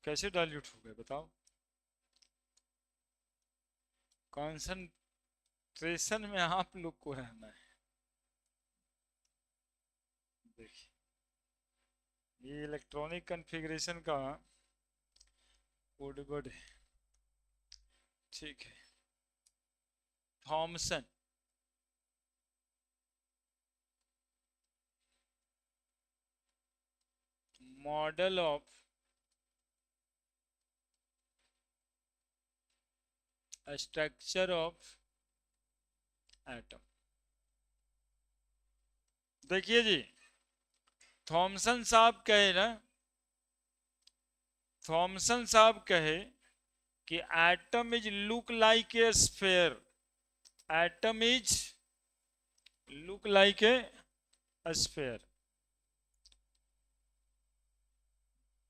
कैसे डाइल्यूट हो गए बताओ? कंसंट्रेशन में आप लोग को रहना है। देखिए, ये इलेक्ट्रॉनिक कॉन्फ़िगरेशन का कोडवर्ड है। ठीक है। Thompson model of structure of atom. देखिए जी, थॉमसन साहब कहे ना, थॉमसन साहब कहे कि atom is look like a sphere, atom is look like a sphere.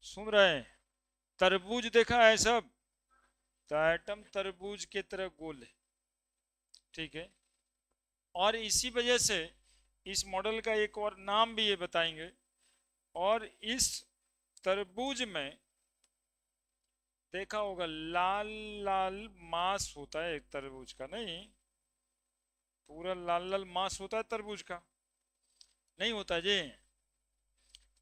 सुन रहे हैं? तरबूज देखा है सब, तो एटम तरबूज की तरह गोल है। ठीक है। और इसी वजह से इस मॉडल का एक और नाम भी ये बताएंगे। और इस तरबूज में देखा होगा लाल लाल मांस होता है एक तरबूज का, नहीं? पूरा लाल लाल मांस होता है तरबूज का, नहीं होता जी?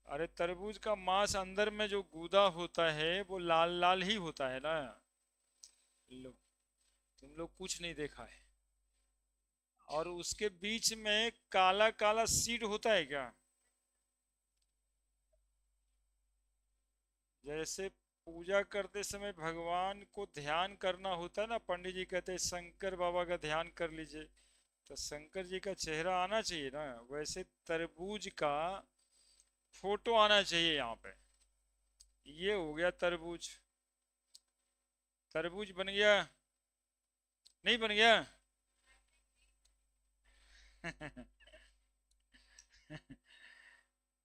अरे तरबूज का मांस अंदर में जो गूदा होता है वो लाल लाल ही होता है ना। लो, तुम लोग कुछ नहीं देखा है। और उसके बीच में काला काला सीड होता है क्या? जैसे पूजा करते समय भगवान को ध्यान करना होता है ना, पंडित जी कहते हैं शंकर बाबा का ध्यान कर लीजिए, तो शंकर जी का चेहरा आना चाहिए ना, वैसे तरबूज का फोटो आना चाहिए यहाँ पे। ये हो गया तरबूज। तरबूज बन गया, नहीं बन गया?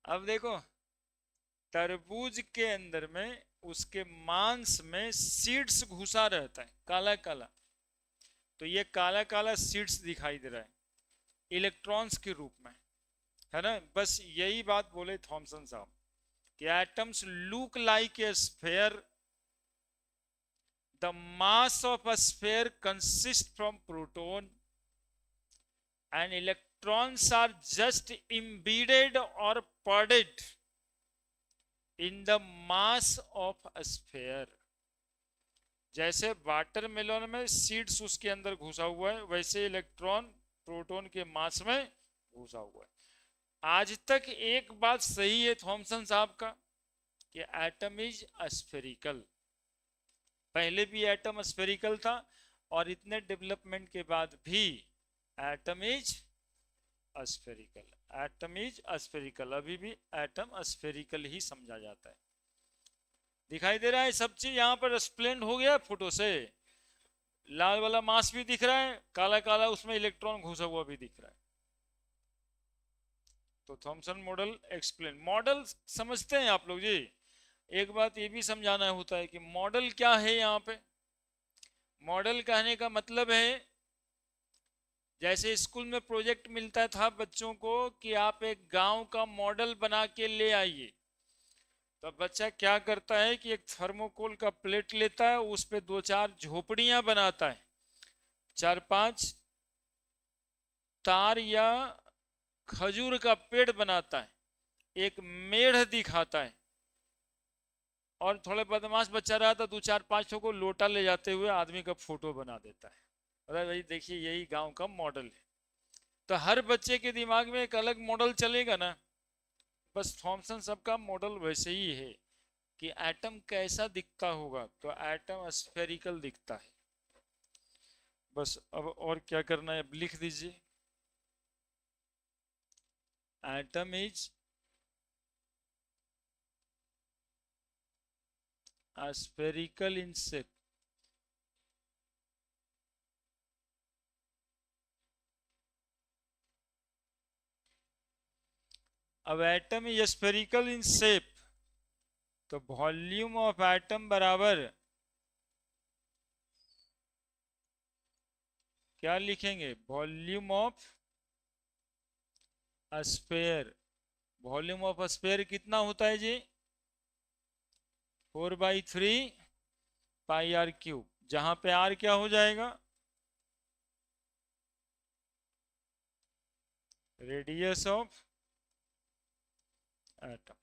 अब देखो, तरबूज के अंदर में उसके मांस में सीड्स घुसा रहता है, काला काला। तो ये काला काला सीड्स दिखाई दे रहा है इलेक्ट्रॉन्स के रूप में, है ना? बस यही बात बोले थॉमसन साहब कि atoms look like a sphere, the mass of a sphere consist from proton and electrons are just embedded or padded in the mass of a sphere। जैसे वाटरमेलन में सीड्स उसके अंदर घुसा हुआ है, वैसे इलेक्ट्रॉन प्रोटॉन के मास में घुसा हुआ है। आज तक एक बात सही है थॉमसन साहब का कि एटम इज स्फेरिकल। पहले भी एटम स्फेरिकल था, और इतने डेवलपमेंट के बाद भी atom is a spherical. Atom is a spherical, अभी भी एटम अस्फेरिकल ही समझा जाता है। दिखाई दे रहा है सब चीज यहाँ पर एक्सप्लेन हो गया फोटो से। लाल वाला मास भी दिख रहा है, काला काला उसमें इलेक्ट्रॉन घुसा हुआ भी दिख रहा है। तो थॉमसन मॉडल एक्सप्लेन, मॉडल समझते हैं आप लोग जी? एक बात ये भी समझाना होता है कि मॉडल क्या है यहाँ पे। मॉडल कहने का मतलब है, जैसे स्कूल में प्रोजेक्ट मिलता था बच्चों को कि आप एक गांव का मॉडल बना के ले आइए, तो बच्चा क्या करता है कि एक थर्मोकोल का प्लेट लेता है, उस पे दो चार झोपड़ियां बनाता है, चार पांच तार या खजूर का पेड़ बनाता है, एक मेढ़ दिखाता है, और थोड़े बदमाश बच्चा रहा था दो चार पांच को लोटा ले जाते हुए आदमी का फोटो बना देता है। अरे भाई देखिए, यही गांव का मॉडल है। तो हर बच्चे के दिमाग में एक अलग मॉडल चलेगा ना। बस थॉमसन सबका मॉडल वैसे ही है कि एटम कैसा दिखता होगा, तो एटम स्फेरिकल दिखता है। बस अब और क्या करना है, अब लिख दीजिए, atom is spherical in shape. अब atom is spherical in shape, तो वॉल्यूम ऑफ एटम बराबर क्या लिखेंगे? Volume of sphere. Volume of sphere कितना होता है जी? 4/3 पाई आर क्यूब, जहां पे आर क्या हो जाएगा, रेडियस ऑफ एटम।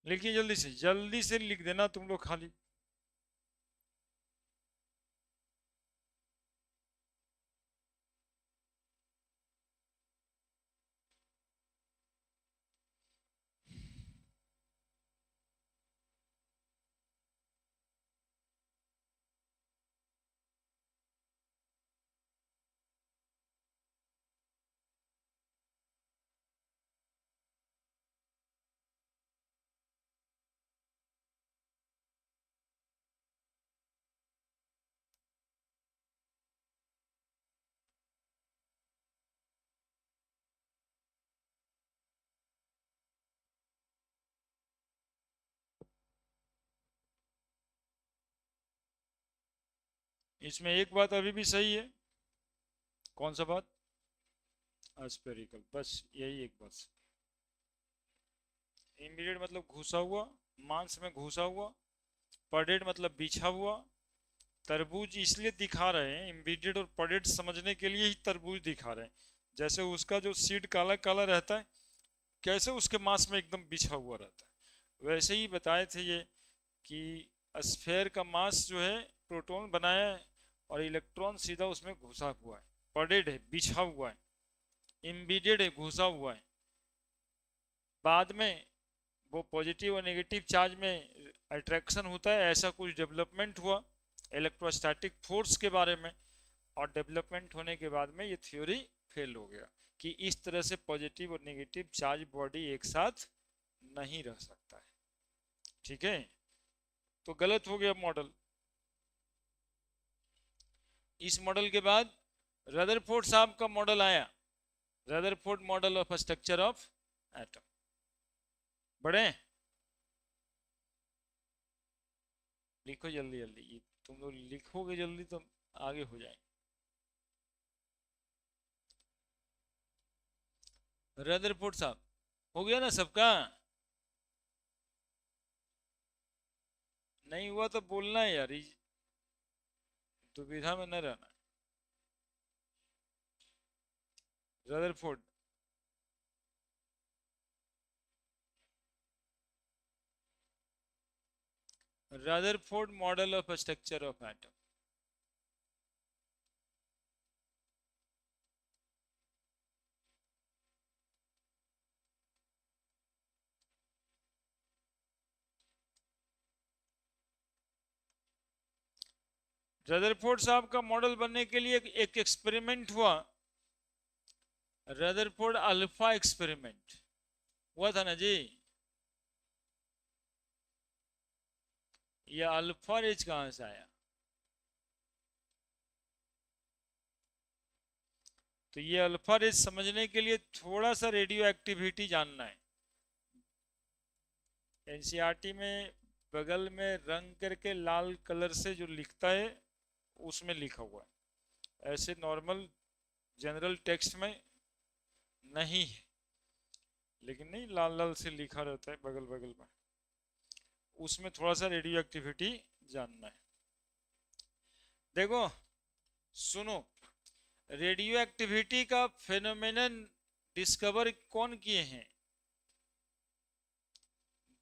लिखिए जल्दी से लिख देना तुम लोग खाली। इसमें एक बात अभी भी सही है, कौन सा बात, अस्पेरिकल, बस यही एक बात। इमीडिएट मतलब घुसा हुआ, मांस में घुसा हुआ, पडेड मतलब बिछा हुआ। तरबूज इसलिए दिखा रहे हैं, इमीडिएट और पडेड समझने के लिए ही तरबूज दिखा रहे हैं। जैसे उसका जो सीड काला काला रहता है, कैसे उसके मांस में एकदम बिछा हुआ रहता है, वैसे ही बताए थे ये कि स्फेयर का मास जो है प्रोटॉन बनाया है और इलेक्ट्रॉन सीधा उसमें घुसा हुआ है, पडेड है, बिछा हुआ है, इम्बीडेड है, घुसा हुआ है। बाद में वो पॉजिटिव और नेगेटिव चार्ज में अट्रैक्शन होता है, ऐसा कुछ डेवलपमेंट हुआ इलेक्ट्रोस्टैटिक फोर्स के बारे में, और डेवलपमेंट होने के बाद में ये थ्योरी फेल हो गया कि इस तरह से पॉजिटिव और नेगेटिव चार्ज बॉडी एक साथ नहीं रह सकता है। ठीक है, तो गलत हो गया मॉडल। इस मॉडल के बाद रदरफोर्ड साहब का मॉडल आया, Rutherford model of structure of atom. बढ़े, लिखो जल्दी जल्दी, ये तुम लोग लिखोगे जल्दी तो आगे हो जाएंगे। रदरफोर्ड साहब, हो गया ना सबका? नहीं हुआ तो बोलना है यार, दुविधा में न रहना। Rutherford, Rutherford model of structure of atom. Rutherford साहब का मॉडल बनने के लिए एक एक्सपेरिमेंट हुआ, रदरफोर्ड अल्फा एक्सपेरिमेंट हुआ था ना जी। ये अल्फा रेज कहां से आया? तो ये अल्फा रेज समझने के लिए थोड़ा सा रेडियो एक्टिविटी जानना है। एनसीईआरटी में बगल में रंग करके लाल कलर से जो लिखता है उसमें लिखा हुआ है, ऐसे नॉर्मल जनरल टेक्स्ट में नहीं है, लेकिन नहीं लाल लाल से लिखा रहता है बगल बगल में, उसमें थोड़ा सा रेडियो एक्टिविटी जानना है। देखो सुनो, रेडियो एक्टिविटी का फेनोमेनन डिस्कवर कौन किए हैं?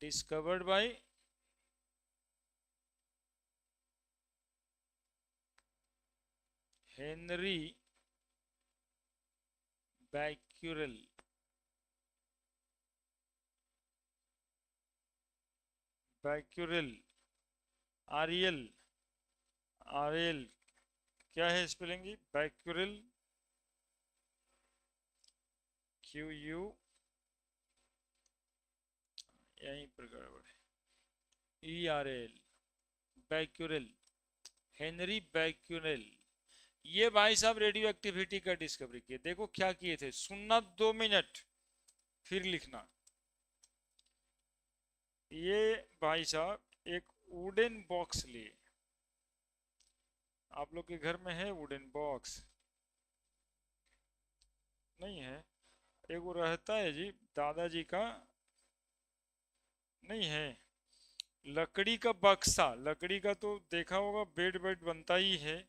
Discovered by Henry Becquerel. Becquerel, आरियल, आरएल क्या है स्पेलिंग? बैक्यूरेल, क्यू यू, यहीं पर गड़बड़ है, E R L, Becquerel, Henri Becquerel. ये भाई साहब रेडियो एक्टिविटी का डिस्कवरी किए। देखो क्या किए थे, सुनना 2 मिनट फिर लिखना। ये भाई साहब एक वुडन बॉक्स लिए, आप लोग के घर में है वुडन बॉक्स? नहीं है? एक वो रहता है जी दादाजी का, नहीं है? लकड़ी का बक्सा, लकड़ी का तो देखा होगा, बेड बेड बनता ही है,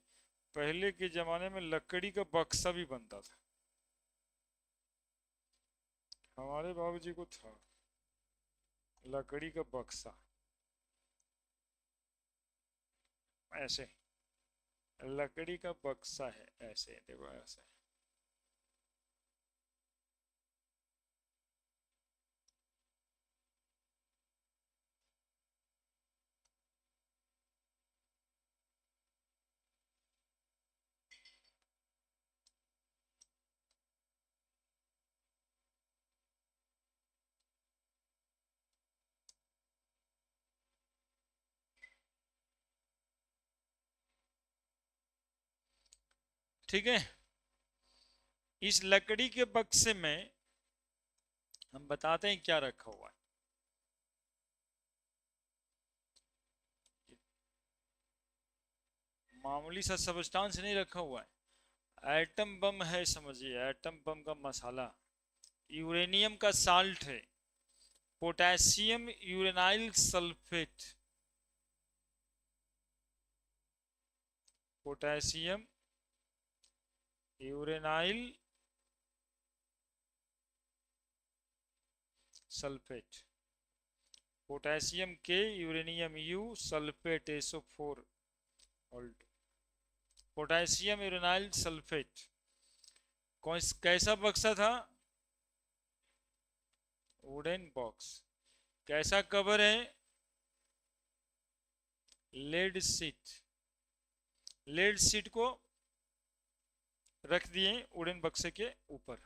पहले के जमाने में लकड़ी का बक्सा भी बनता था, हमारे बाबूजी को था लकड़ी का बक्सा, ऐसे लकड़ी का बक्सा है, ऐसे देखो ऐसे। ठीक है, इस लकड़ी के बक्से में हम बताते हैं क्या रखा हुआ है। मामूली सा सबस्टांस नहीं रखा हुआ है, एटम बम है, समझिए एटम बम का मसाला। यूरेनियम का साल्ट है, potassium uranyl sulphate, potassium uranyl sulphate, potassium K, uranium U, sulphate SO4 ऑल्ट, पोटेशियम यूरेनाइल सल्फेट। कैसा बक्सा था? Wooden box. कैसा कवर है? Lead sheet. लेड सीट को रख दिए वुडन बक्से के ऊपर,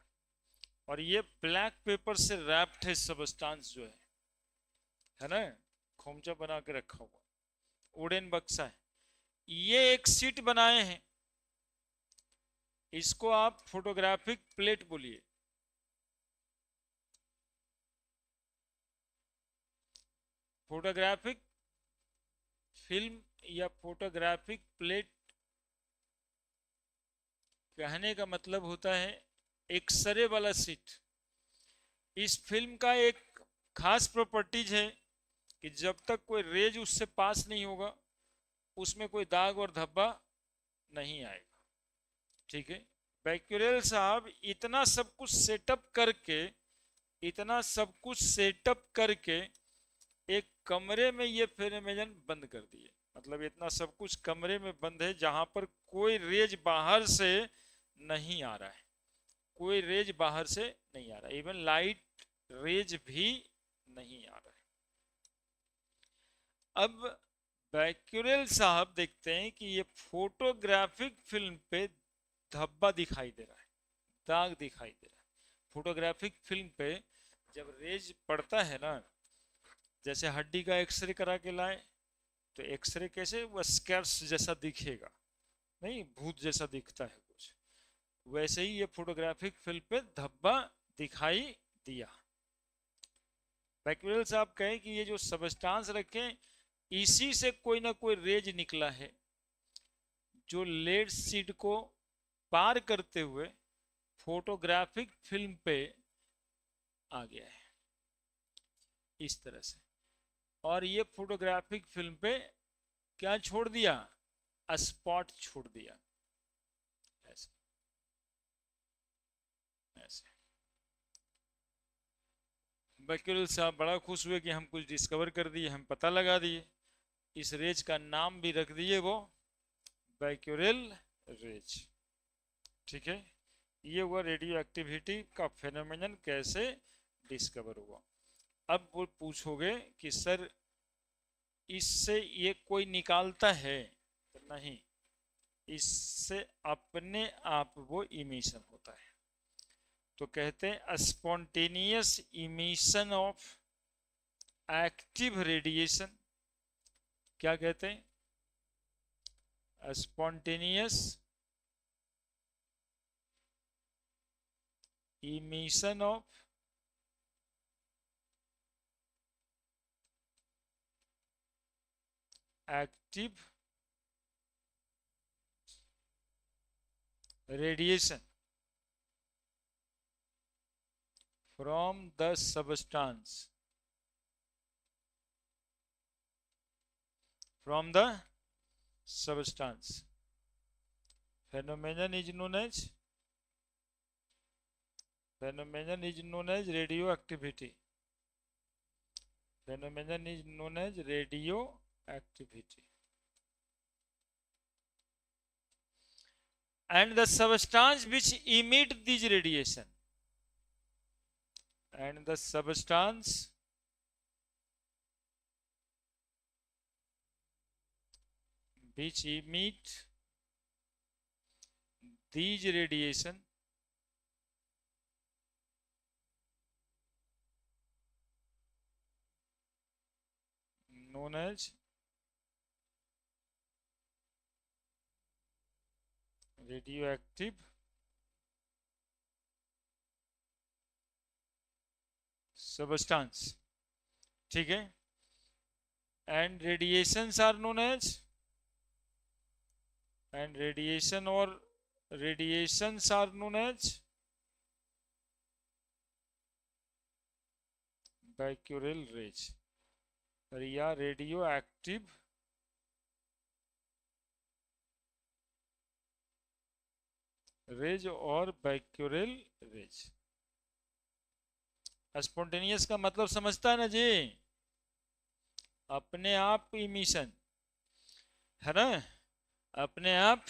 और ये ब्लैक पेपर से रैप्ड है सबस्टांस जो है ना, खोमचा बना के रखा हुआ वुडन बक्सा है। ये एक सीट बनाए हैं, इसको आप फोटोग्राफिक प्लेट बोलिए। फोटोग्राफिक फिल्म या फोटोग्राफिक प्लेट कहने का मतलब होता है एक्सरे वाला सीट। इस फिल्म का एक खास प्रॉपर्टीज है कि जब तक कोई रेज उससे पास नहीं होगा उसमें कोई दाग और धब्बा नहीं आएगा। ठीक है, बैक्यूरेल साहब इतना सब कुछ सेटअप करके, इतना सब कुछ सेटअप करके एक कमरे में ये फेनोमेनन बंद कर दिए। मतलब इतना सब कुछ कमरे में बंद है जहां पर कोई रेज बाहर से नहीं आ रहा है, कोई रेज बाहर से नहीं आ रहा, इवन लाइट रेज भी नहीं आ रहा है। अब बैक्यूरेल साहब देखते हैं कि ये फोटोग्राफिक फिल्म पे धब्बा दिखाई दे रहा है, दाग दिखाई दे रहा है। फोटोग्राफिक फिल्म पे जब रेज पड़ता है ना, जैसे हड्डी का एक्सरे करा के लाए तो एक्सरे कैसे वो स्कैर्स जैसा दिखेगा, नहीं भूत जैसा दिखता है कुछ, वैसे ही ये फोटोग्राफिक फिल्म पे धब्बा दिखाई दिया। बैक्यूरेल साहब कहें कि ये जो सबस्टांस रखे इसी से कोई ना कोई रेज निकला है जो लेड सीड को पार करते हुए फोटोग्राफिक फिल्म पे आ गया है इस तरह से। और ये फोटोग्राफिक फिल्म पे क्या छोड़ दिया, स्पॉट छोड़ दिया, ऐसे ऐसे। बैक्यूरेल साहब बड़ा खुश हुए कि हम कुछ डिस्कवर कर दिए, हम पता लगा दिए। इस रेज का नाम भी रख दिए वो बैक्यूरेल रेज। ठीक है, ये हुआ रेडियो एक्टिविटी का फेनोमेनन कैसे डिस्कवर हुआ। अब वो पूछोगे कि सर इससे ये कोई निकालता है, तो नहीं, इससे अपने आप वो इमिशन होता है। तो कहते हैं spontaneous emission of active radiation. क्या कहते हैं, spontaneous emission of active radiation from the substance, from the substance phenomenon is known as radioactivity. Phenomenon is known as radioactivity. And the substance which emit these radiation, and the substance which emit these radiation known as radioactive substance। ठीक है, and radiations are known as, and radiation or radiations are known as Becquerel rays या radio active rays और Becquerel rays. Spontaneous का मतलब समझता है ना जी, अपने आप इमिशन है ना, अपने आप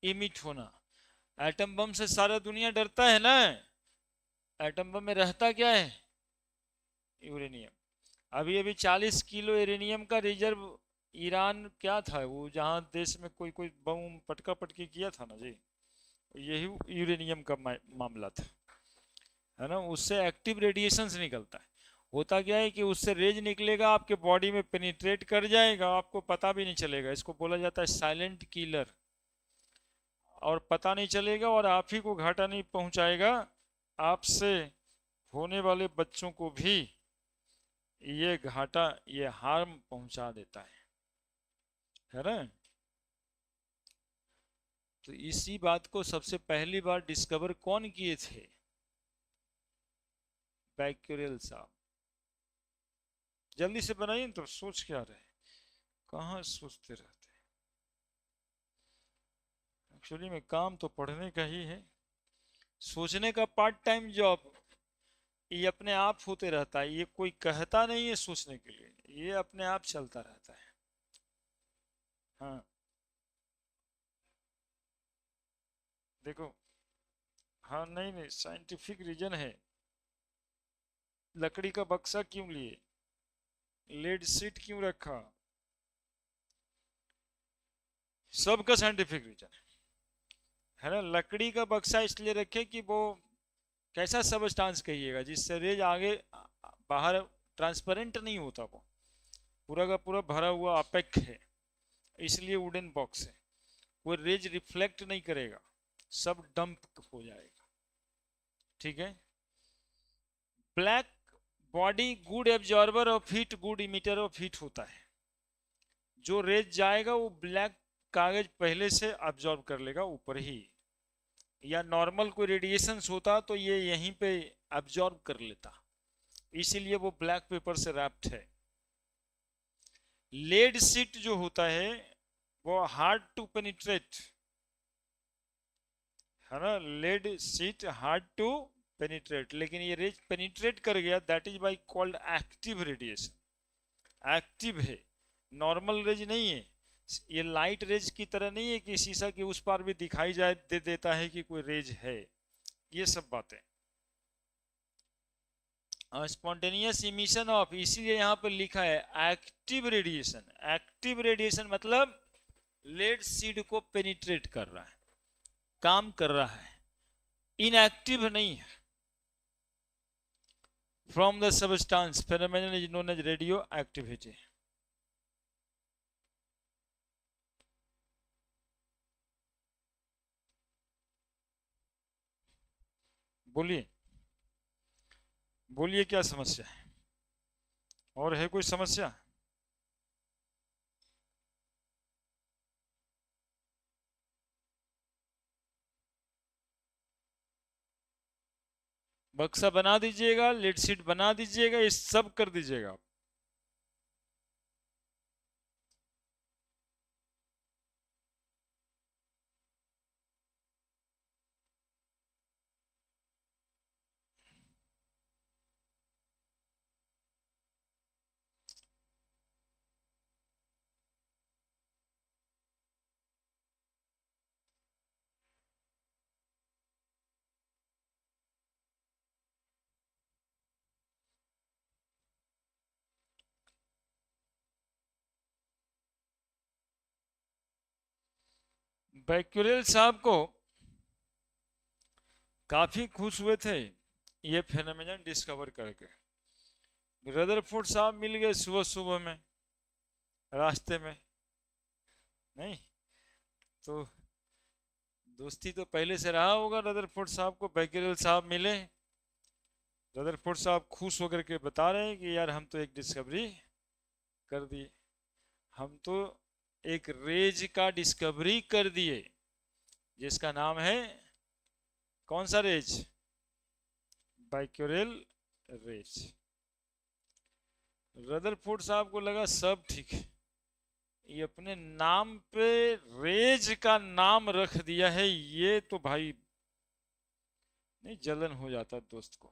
इमिट होना। एटम बम से सारा दुनिया डरता है ना, एटम बम में रहता क्या है, यूरेनियम। अभी अभी 40 किलो यूरेनियम का रिजर्व ईरान क्या था वो, जहां देश में कोई कोई बम पटका पटकी किया था ना जी, यही यूरेनियम का मामला था, है ना। उससे एक्टिव रेडिएशन निकलता है। होता क्या है कि उससे रेज निकलेगा, आपके बॉडी में पेनिट्रेट कर जाएगा, आपको पता भी नहीं चलेगा। इसको बोला जाता है साइलेंट किलर। और पता नहीं चलेगा और आप ही को घाटा नहीं पहुंचाएगा, आपसे होने वाले बच्चों को भी ये घाटा, ये हार्म पहुंचा देता है ना। तो इसी बात को सबसे पहली बार डिस्कवर कौन किए थे, बैक्यूरेल साहब। जल्दी से बनाइए तो, सोच क्या रहे, कहाँ सोचते रहते। एक्चुअली में काम तो पढ़ने का ही है, सोचने का पार्ट टाइम जॉब ये अपने आप होते रहता है, ये कोई कहता नहीं है सोचने के लिए, ये अपने आप चलता रहता है। हाँ देखो, हाँ नहीं नहीं, साइंटिफिक रीजन है। लकड़ी का बक्सा क्यों लिए, लेड सीट क्यों रखा, सबका साइंटिफिक रीजन है ना। लकड़ी का बक्सा इसलिए रखे कि वो कैसा सबस्टांस कहिएगा जिससे रेज आगे बाहर ट्रांसपेरेंट नहीं होता, वो पूरा का पूरा भरा हुआ अपेक है, इसलिए वुडन बॉक्स है। वो रेज रिफ्लेक्ट नहीं करेगा, सब डंप हो जाएगा। ठीक है। Black body good absorber of heat, good emitter of heat होता है। जो रेज जाएगा वो ब्लैक कागज पहले से अब्जॉर्ब कर लेगा ऊपर ही, या नॉर्मल कोई रेडिएशन होता तो ये यहीं पे अब्जॉर्ब कर लेता, इसीलिए वो ब्लैक पेपर से रैप्ड है। लेड शीट जो होता है वो हार्ड टू पेनिट्रेट, है ना। Lead sheet hard to penetrate, लेकिन ये रेज पेनिट्रेट कर गया, that is by called active radiation. Active है, नॉर्मल रेज नहीं है। ये लाइट रेज की तरह नहीं है कि शीशा के उस पार भी दिखाई जाए दे देता है कि कोई रेज है, ये सब बातें। स्पॉन्टेनियस इमिशन ऑफ, इसीलिए यहां पर लिखा है एक्टिव रेडिएशन। एक्टिव रेडिएशन मतलब लेड सीड को पेनिट्रेट कर रहा है, काम कर रहा है, इनएक्टिव नहीं है। From the substance phenomenon is known as radio activity. बोलिए बोलिए, क्या समस्या है, और है कोई समस्या? बक्सा बना दीजिएगा, लेड शीट बना दीजिएगा, ये सब कर दीजिएगा। बैक्यूरेल साहब को काफी खुश हुए थे ये फेनोमेनन डिस्कवर करके। रदरफोर्ड साहब मिल गए सुबह सुबह में रास्ते में, नहीं तो दोस्ती तो पहले से रहा होगा रदरफोर्ड साहब को। बैक्यूरेल साहब मिले, रदरफोर्ड साहब खुश होकर के बता रहे हैं कि यार हम तो एक डिस्कवरी कर दिए, हम तो एक रेज का डिस्कवरी कर दिए जिसका नाम है, कौन सा रेज? Becquerel raise. रदरफोर्ड साहब को लगा सब ठीक है, ये अपने नाम पे रेज का नाम रख दिया है, ये तो भाई नहीं जलन हो जाता दोस्त को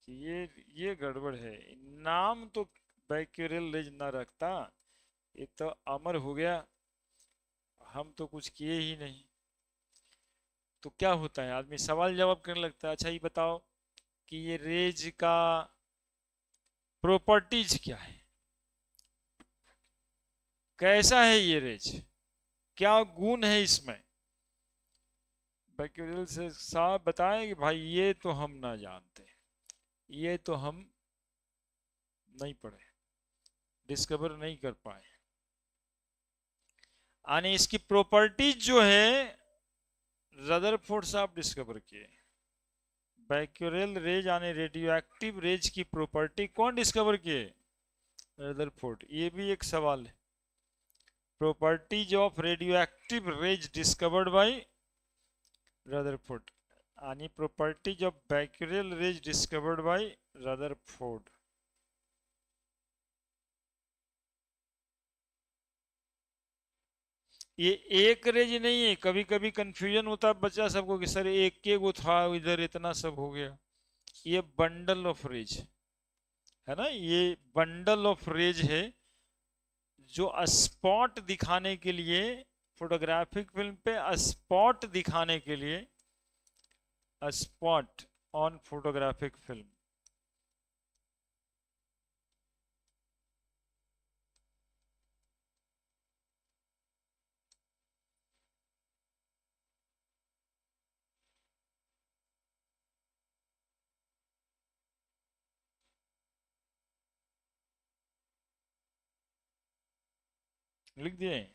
कि ये गड़बड़ है, नाम तो बैक्यूरेल रेज ना रखता, ये तो अमर हो गया, हम तो कुछ किए ही नहीं। तो क्या होता है, आदमी सवाल जवाब करने लगता है। अच्छा ये बताओ कि ये रेज का प्रॉपर्टीज क्या है, कैसा है ये रेज, क्या गुण है इसमें? बैक्यूरियल से साहब बताएं कि भाई ये तो हम ना जानते, ये तो हम नहीं पढ़े, डिस्कवर नहीं कर पाए। यानी इसकी प्रॉपर्टीज जो है रदरफोर्ड साहब डिस्कवर किए। बैक्यूरेल रेज यानी रेडियो एक्टिव रेज की प्रॉपर्टी कौन डिस्कवर किए? रदरफोर्ड। ये भी एक सवाल है, properties of radio active rays discovered by Rutherford, यानी properties of Becquerel rays discovered by Rutherford. ये एक रेज नहीं है, कभी कभी कंफ्यूजन होता है बच्चा सबको कि सर एक के वो था इधर इतना सब हो गया। ये बंडल ऑफ रेज है ना, ये बंडल ऑफ रेज है जो स्पॉट दिखाने के लिए, फोटोग्राफिक फिल्म पे स्पॉट दिखाने के लिए, स्पॉट ऑन फोटोग्राफिक फिल्म, लिख दिए।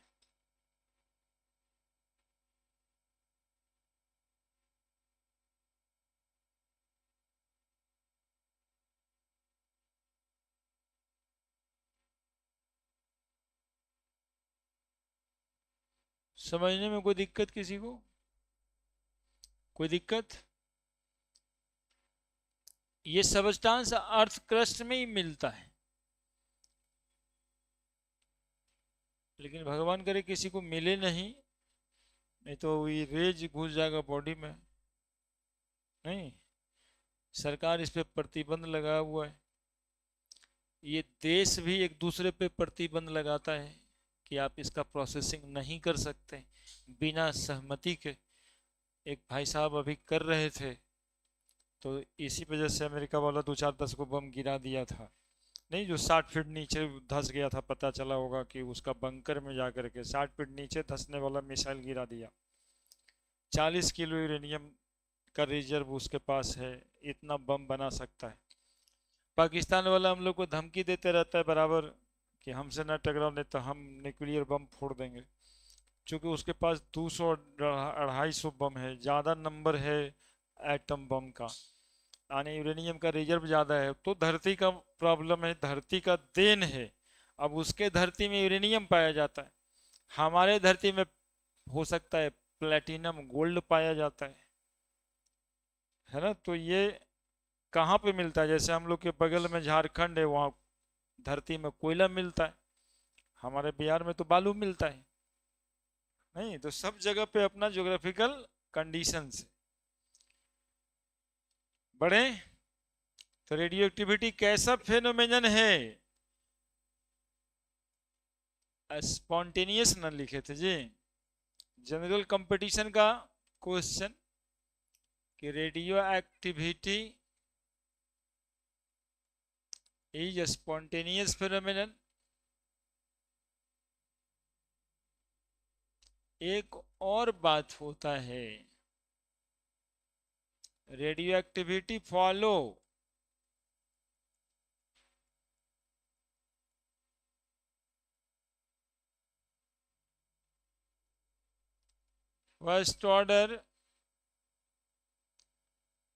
समझने में कोई दिक्कत किसी को? कोई दिक्कत? ये सबस्टांस अर्थ क्रस्ट में ही मिलता है, लेकिन भगवान करे किसी को मिले नहीं, नहीं तो ये रेज घुस जाएगा बॉडी में। नहीं, सरकार इस पे प्रतिबंध लगा हुआ है। ये देश भी एक दूसरे पे प्रतिबंध लगाता है कि आप इसका प्रोसेसिंग नहीं कर सकते बिना सहमति के। एक भाई साहब अभी कर रहे थे, तो इसी वजह से अमेरिका वाला 2-4-10 को बम गिरा दिया था। नहीं, जो 60 फीट नीचे धंस गया था, पता चला होगा कि उसका बंकर में जाकर के 60 फीट नीचे धंसने वाला मिसाइल गिरा दिया। 40 किलो यूरेनियम का रिजर्व उसके पास है, इतना बम बना सकता है। पाकिस्तान वाला हम लोग को धमकी देते रहता है बराबर कि हमसे ना टकराओ नहीं तो हम न्यूक्लियर बम फोड़ देंगे। क्योंकि उसके पास 200-250 बम है, ज़्यादा नंबर है एटम बम का, यानी यूरेनियम का रिजर्व ज़्यादा है। तो धरती का प्रॉब्लम है, धरती का देन है। अब उसके धरती में यूरेनियम पाया जाता है, हमारे धरती में हो सकता है प्लेटिनम गोल्ड पाया जाता है ना। तो ये कहाँ पे मिलता है? जैसे हम लोग के बगल में झारखंड है, वहाँ धरती में कोयला मिलता है, हमारे बिहार में तो बालू मिलता है। नहीं, तो सब जगह पे अपना ज्योग्राफिकल कंडीशन से बढ़े। तो रेडियो एक्टिविटी कैसा फेनोमेनन है? स्पॉन्टेनियस न लिखे थे जी, जनरल कंपटीशन का क्वेश्चन कि radio activity is spontaneous phenomenon. एक और बात होता है, radio activity follow first order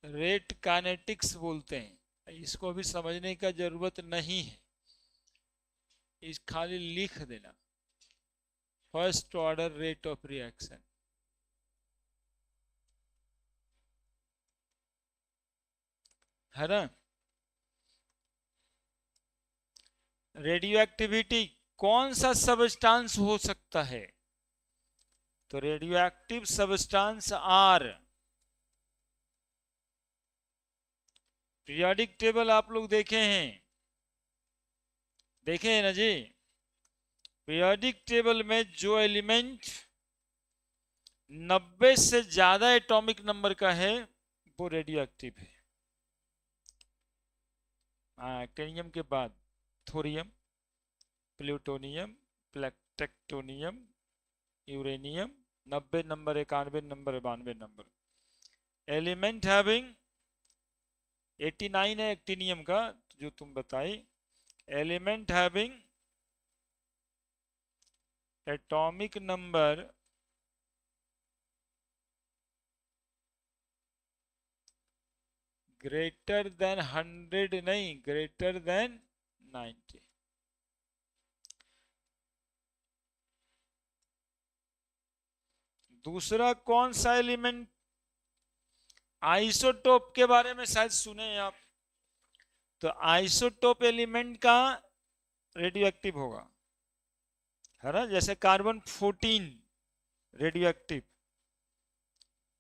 rate kinetics बोलते हैं। इसको भी समझने का जरूरत नहीं है, इस खाली लिख देना first order rate of reaction. है ना। रेडियो एक्टिविटी कौन सा सबस्टांस हो सकता है? तो radio active substance are, periodic table आप लोग देखे हैं, देखे हैं ना जी। पीरियोडिक टेबल में जो एलिमेंट 90 से ज्यादा एटॉमिक नंबर का है वो रेडियो एक्टिव है। एक्टिनियम के बाद thorium, plutonium, protactinium, uranium, 90 number, 91 number, 92 number. Element having 89 है एक्टिनियम का जो तुम बताई। Element having atomic number greater than 100, नहीं ग्रेटर देन 90। दूसरा कौन सा एलिमेंट? आइसोटोप के बारे में शायद सुने हैं आप। तो आइसोटोप एलिमेंट का रेडियो एक्टिव होगा, है ना। जैसे carbon 14 radio active,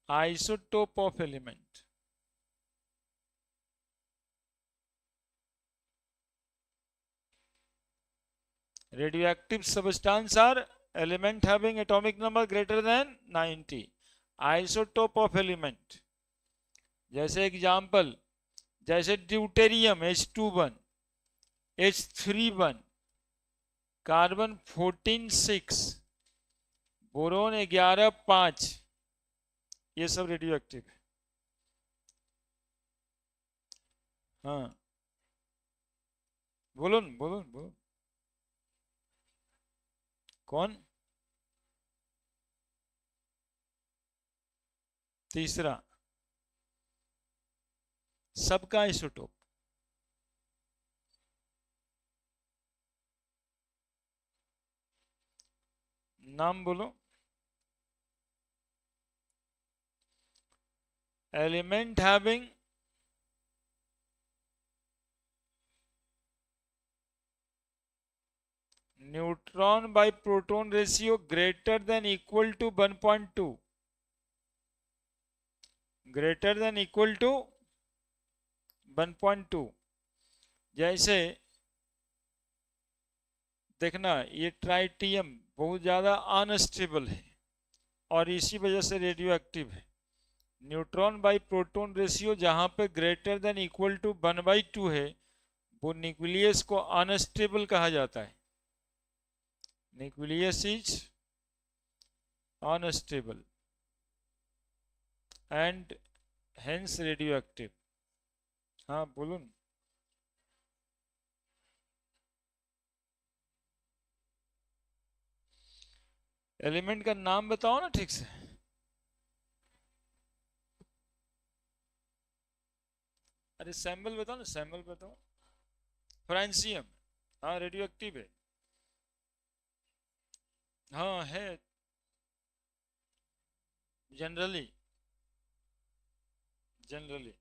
isotope of element. Radioactive substance are element having atomic number greater than 90, isotope of element। जैसे एग्जाम्पल, जैसे deuterium H21, H31, carbon 14 6, boron 11 5, ये सब रेडियो एक्टिव है। हाँ, बोलो बोलो बोलो। कौन? तीसरा, सबका आइसोटोप। नाम बोलो। Element having neutron by proton ratio greater than equal to 1.2, greater than equal to 1.2। जैसे देखना, ये ट्राइटियम बहुत ज्यादा अनस्टेबल है और इसी वजह से रेडियो एक्टिव है। न्यूट्रॉन बाई प्रोटॉन रेशियो जहां पे ग्रेटर देन इक्वल टू 1/2 है, वो न्यूक्लियस को अनस्टेबल कहा जाता है। Nucleus is unstable and hence radio active. हाँ बोलो न। एलिमेंट का नाम बताओ ना ठीक से। अरे सैंपल बताओ ना, सैंपल बताओ। फ्रांसियम, हाँ रेडियो एक्टिव है। हाँ है, जनरली, जनरली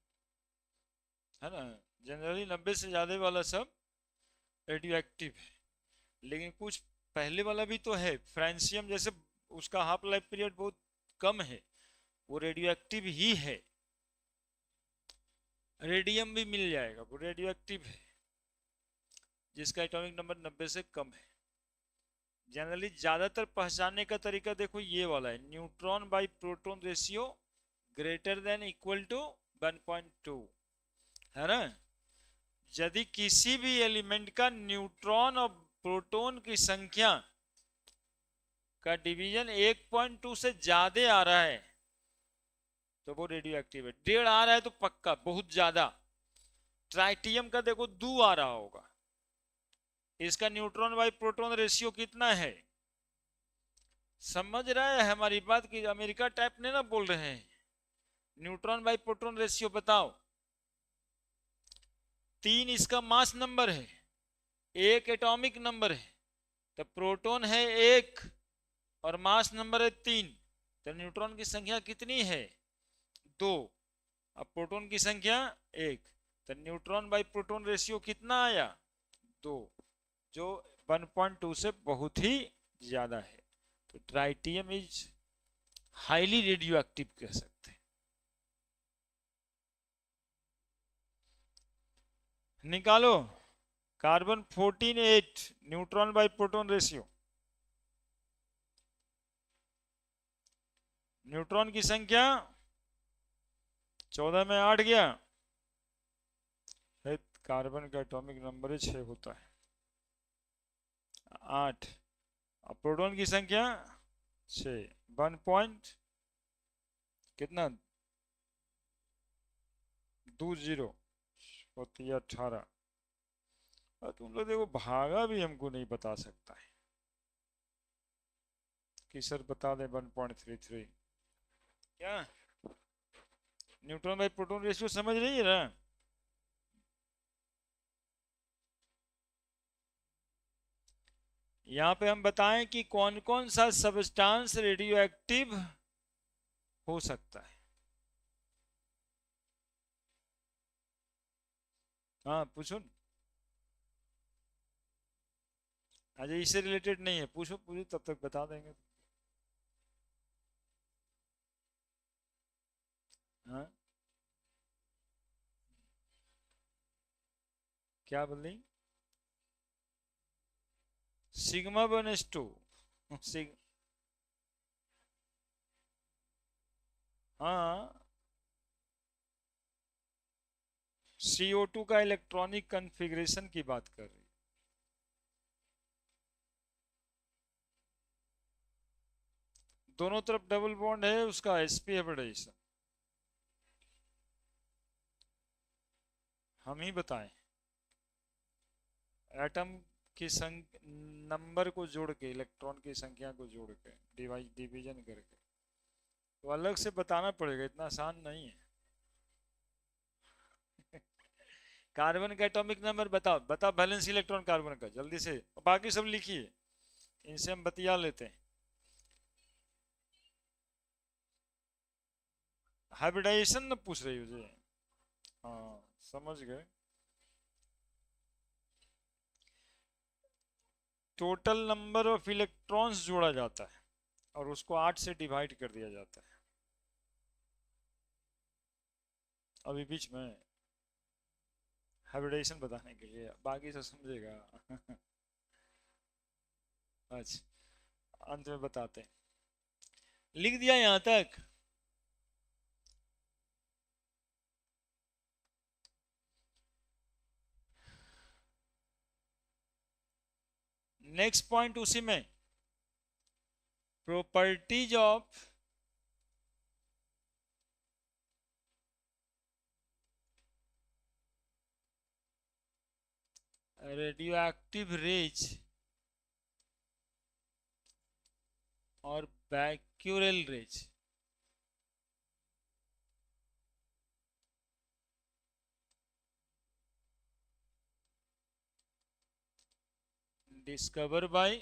है ना, जनरली 90 से ज्यादा वाला सब रेडियो एक्टिव है। लेकिन कुछ पहले वाला भी तो है, फ्रांसियम जैसे, उसका हाफ लाइफ पीरियड बहुत कम है, वो रेडियो एक्टिव ही है। रेडियम भी मिल जाएगा, वो रेडियो एक्टिव है, जिसका एटॉमिक नंबर 90 से कम है। जनरली ज्यादातर पहचानने का तरीका देखो ये वाला है, neutron by proton ratio greater than equal to 1.2, है ना। यदि किसी भी एलिमेंट का न्यूट्रॉन और प्रोटॉन की संख्या का डिवीजन 1.2 से ज्यादा आ रहा है तो वो रेडियो एक्टिव है। 1.5 आ रहा है तो पक्का बहुत ज्यादा। ट्राइटियम का देखो 2 आ रहा होगा, इसका न्यूट्रॉन बाई प्रोटॉन रेशियो कितना है? समझ रहा है हमारी बात की? अमेरिका टाइप ने ना बोल रहे हैं। न्यूट्रॉन बाई प्रोटॉन रेशियो बताओ। 3 इसका मास नंबर है, 1 एटॉमिक नंबर है, तो प्रोटॉन है 1 और मास नंबर है 3, तो न्यूट्रॉन की संख्या कितनी है? 2। अब प्रोटॉन की संख्या 1, तो न्यूट्रॉन बाई प्रोटॉन रेशियो कितना आया? 2, जो 1.2 से बहुत ही ज्यादा है। तो tritium is highly radio active कह सकते हैं। निकालो, carbon 14 8 neutron by proton ratio. Neutron की संख्या 14 में 8 गया, कार्बन का एटॉमिक नंबर 6 होता है, 8। अब प्रोटॉन की संख्या 6, 1 पॉइंट कितना, 20 होती है 18। और तुम लोग देखो भागा भी हमको नहीं बता सकता है कि सर बता दें 1.33। क्या न्यूट्रॉन बाई प्रोटॉन रेशियो समझ रही है ना? यहाँ पे हम बताएं कि कौन कौन सा सब्सटेंस रेडियो एक्टिव हो सकता है। हाँ पूछो। अच्छा इससे रिलेटेड नहीं है, पूछो पूछो तब तक बता देंगे। हाँ क्या बोली? Sigma 1s2। सिग हाँ, CO2 का इलेक्ट्रॉनिक कॉन्फ़िगरेशन की बात कर रही। दोनों तरफ डबल बॉन्ड है, उसका sp हाइब्रिडाइजेशन हम ही बताएं। एटम की नंबर को जोड़ के, इलेक्ट्रॉन की संख्या को जोड़ के, डिवीजन करके, तो अलग से बताना पड़ेगा, इतना आसान नहीं है। कार्बन का एटॉमिक नंबर बताओ, बताओ वैलेंस इलेक्ट्रॉन कार्बन का, जल्दी से, बाकी सब लिखिए, इनसे हम बतिया लेते हैं। हाइब्रिडाइजेशन न पूछ रही हो जी? हाँ समझ गए। टोटल नंबर ऑफ इलेक्ट्रॉन्स जोड़ा जाता है और उसको 8 से डिवाइड कर दिया जाता है। अभी बीच में हाइब्रिडाइजेशन बताने के लिए, बाकी सब समझेगा। अच्छा, अंत में बताते हैं। लिख दिया यहां तक? नेक्स्ट पॉइंट उसी में, प्रॉपर्टीज ऑफ रेडियोएक्टिव रेज और Becquerel rays. Discover by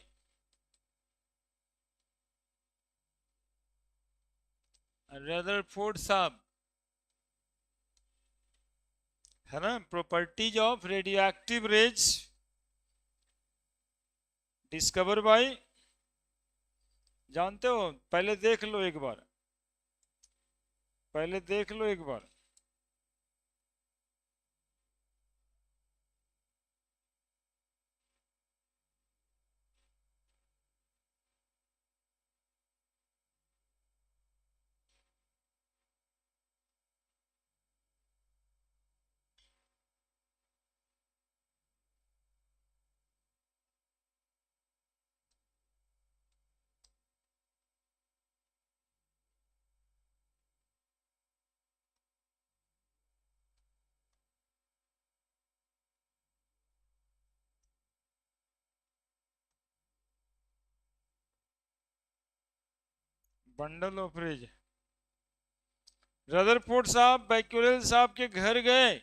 Rutherford साहब, है ना? Properties of radioactive rays discover by, जानते हो? पहले देख लो एक बार, पहले देख लो एक बार। बंडल ऑफ रेज, रदरफोर्ड साहब बैक्यूरेल साहब के घर गए,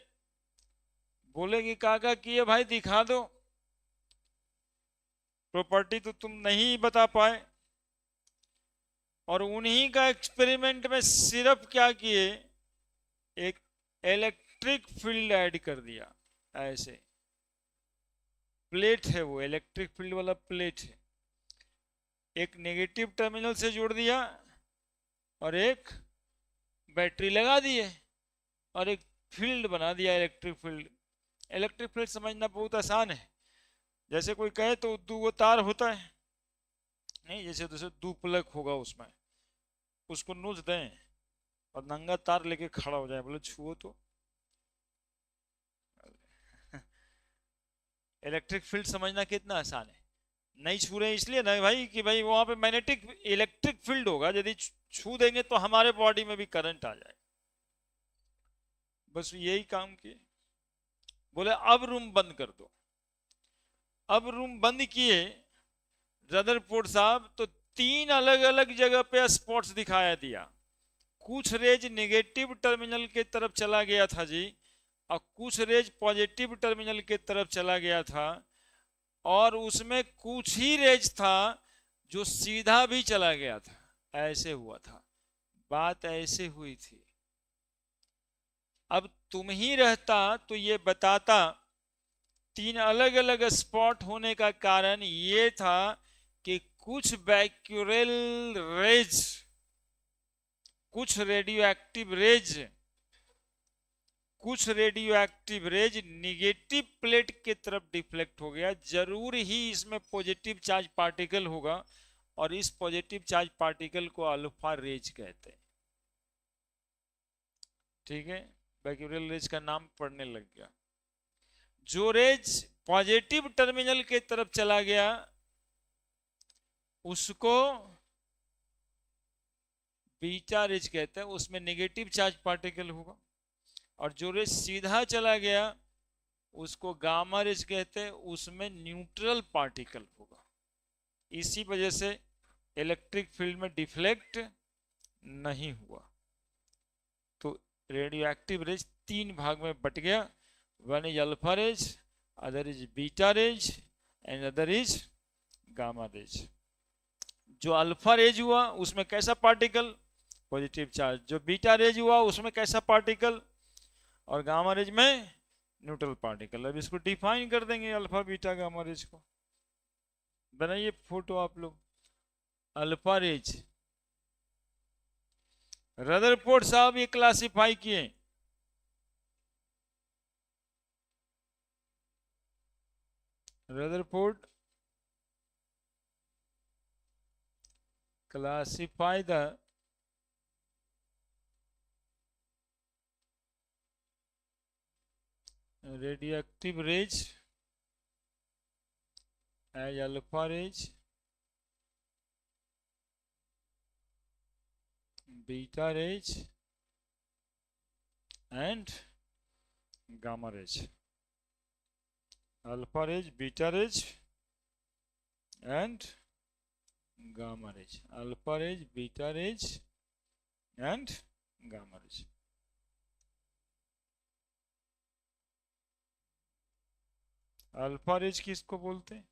बोले कि काका किए भाई दिखा दो, प्रॉपर्टी तो तुम नहीं बता पाए, और उन्हीं का एक्सपेरिमेंट में सिर्फ क्या किए, एक इलेक्ट्रिक फील्ड ऐड कर दिया। ऐसे प्लेट है, वो इलेक्ट्रिक फील्ड वाला प्लेट है, एक नेगेटिव टर्मिनल से जोड़ दिया और एक बैटरी लगा दिए और एक फील्ड बना दिया, इलेक्ट्रिक फील्ड। इलेक्ट्रिक फील्ड समझना बहुत आसान है, जैसे कोई कहे तो दो तार होता है, नहीं, जैसे जैसे दो प्लग होगा उसमें, उसको नोच दें और नंगा तार लेके खड़ा हो जाए, बोले छुओ तो। इलेक्ट्रिक फील्ड समझना कितना आसान है। नहीं छू रहे इसलिए ना भाई कि भाई वहां पे मैग्नेटिक इलेक्ट्रिक फील्ड होगा, यदि छू देंगे तो हमारे बॉडी में भी करंट आ जाए, बस यही काम किए। बोले अब रूम बंद कर दो। अब रूम बंद किए रदरफोर्ड साहब, तो 3 अलग अलग जगह पे स्पॉट्स दिखाया दिया। कुछ रेज नेगेटिव टर्मिनल के तरफ चला गया था जी, और कुछ रेज पॉजिटिव टर्मिनल के तरफ चला गया था, और उसमें कुछ ही रेज था जो सीधा भी चला गया था। ऐसे हुआ था, बात ऐसे हुई थी। अब तुम ही रहता तो ये बताता। 3 अलग अलग स्पॉट होने का कारण ये था कि कुछ बैक्यूरेल रेज, कुछ रेडियो एक्टिव रेज, कुछ रेडियो एक्टिव रेज निगेटिव प्लेट के तरफ डिफ्लेक्ट हो गया। जरूर ही इसमें पॉजिटिव चार्ज पार्टिकल होगा, और इस पॉजिटिव चार्ज पार्टिकल को अल्फा रेज कहते हैं। ठीक है, बैक्यूरेल रेज का नाम पढ़ने लग गया। जो रेज पॉजिटिव टर्मिनल के तरफ चला गया उसको बीटा रेज कहते हैं, उसमें नेगेटिव चार्ज पार्टिकल होगा। और जो रेज सीधा चला गया उसको गामा रेज कहते हैं, उसमें न्यूट्रल पार्टिकल होगा, इसी वजह से इलेक्ट्रिक फील्ड में डिफ्लेक्ट नहीं हुआ। तो रेडियो एक्टिव रेज तीन भाग में बट गया, one is alpha rays, other is beta rays and other is gamma rays. जो अल्फा रेज हुआ उसमें कैसा पार्टिकल, पॉजिटिव चार्ज। जो बीटा रेज हुआ उसमें कैसा पार्टिकल, और गामा रेज में न्यूट्रल पार्टिकल। अब इसको डिफाइन कर देंगे अल्फा बीटा गामा रेज को। बनाइए फोटो आप लोग। अल्फा रेज रदरफोर्ड साहब ये क्लासिफाई किए, Rutherford classify the radioactive rays as alpha rays, beta rays and gamma rays. Alpha rays, beta rays and gamma rays. Alpha rays, beta rays and gamma rays. Alpha rays किसको बोलते हैं,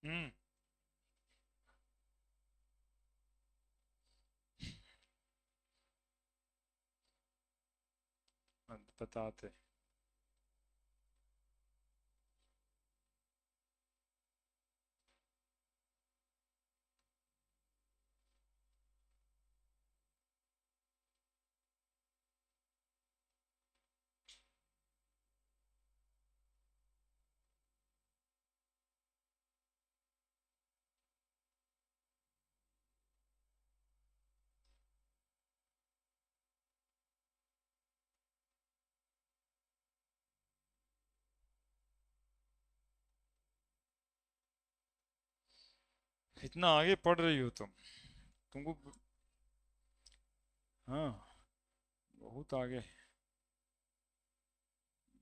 हम्म बताते। इतना आगे पढ़ रही हो तुम, तुमको हाँ बहुत आगे,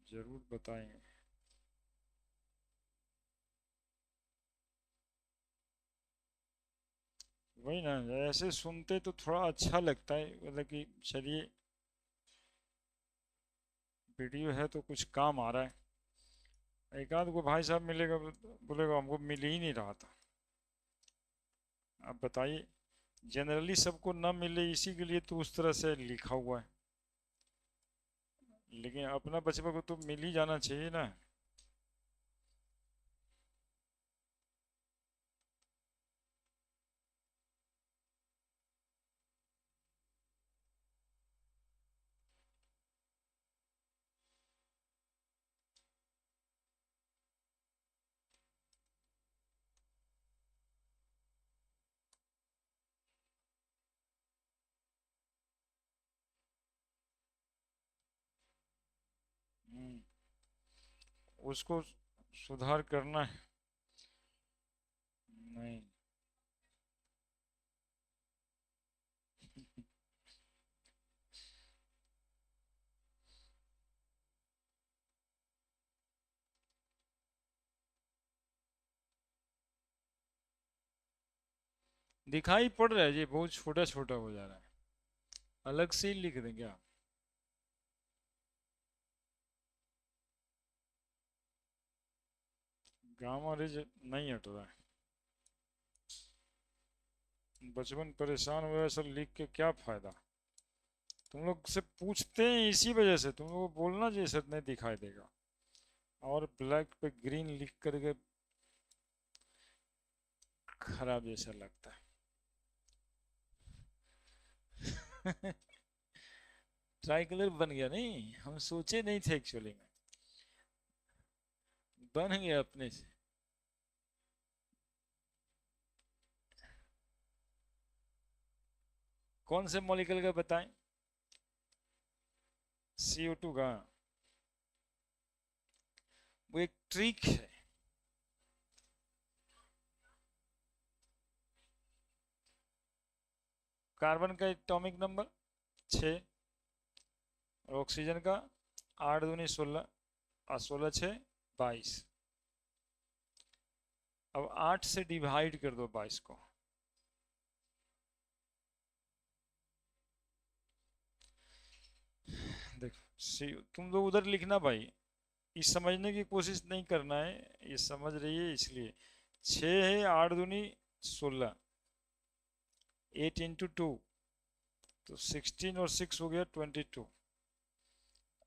जरूर बताएंगे। वही ना, ऐसे सुनते तो थोड़ा अच्छा लगता है, मतलब कि चलिए वीडियो है तो कुछ काम आ रहा है। एक आध को भाई साहब मिलेगा, बोलेगा हमको मिल ही नहीं रहा था। अब बताइए, जनरली सबको न मिले इसी के लिए तो उस तरह से लिखा हुआ है, लेकिन अपना बचपन को तो मिल ही जाना चाहिए ना। उसको सुधार करना है। नहीं, दिखाई पड़ रहा है जी, बहुत छोटा छोटा हो जा रहा है। अलग से ही लिख दें क्या? गामा रेज नहीं हट रहा है। बचपन परेशान हुआ, सब लिख के क्या फायदा? तुम लोग से पूछते हैं इसी वजह से, तुम लोग को बोलना जैसे नहीं दिखाई देगा। और ब्लैक पे ग्रीन लिख करके खराब जैसा लगता है। ट्राई कलर बन गया, नहीं हम सोचे नहीं थे एक्चुअली में, बन गया अपने से। कौन से मॉलिक्यूल का बताएं? CO2 का। वो एक ट्रिक है। कार्बन का एटॉमिक नंबर 6, और ऑक्सीजन का 8 दूनी 16, और 16 6 22। अब 8 से डिवाइड कर दो 22 को। देखो तुम लोग उधर लिखना भाई, इस समझने की कोशिश नहीं करना है, ये समझ रही है इसलिए। 6 है, 8 दूनी 16, 8 × 2, तो 16 और 6 हो गया 22,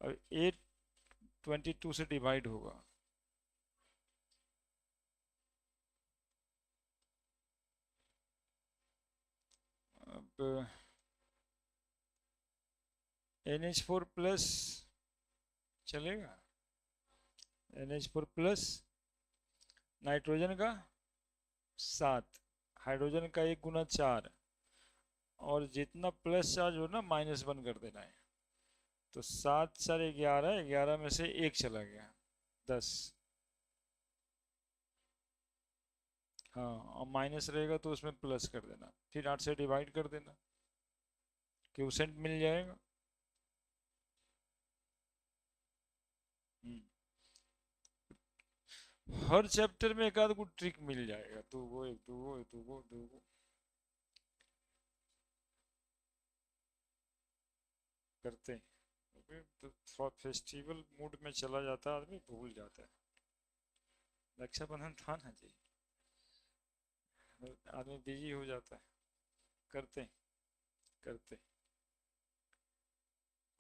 और 8 22 से डिवाइड होगा। अब NH4+ चलेगा। NH4+, नाइट्रोजन का 7, हाइड्रोजन का 1 × 4, और जितना प्लस चार्ज हो ना -1 कर देना है। तो 7 4 11, 11 में से 1 चला गया, 10। हाँ, और माइनस रहेगा तो उसमें प्लस कर देना, फिर 8 से डिवाइड कर देना, क्यूसेंट मिल जाएगा। हम्म, हर चैप्टर में एक आध को ट्रिक मिल जाएगा, दो वो एक दो वो एक दो वो दो वो करते हैं। तो फेस्टिवल मूड में चला जाता है आदमी, भूल जाता है। रक्षाबंधन था ना जी, आदमी बिजी हो जाता है। करते करते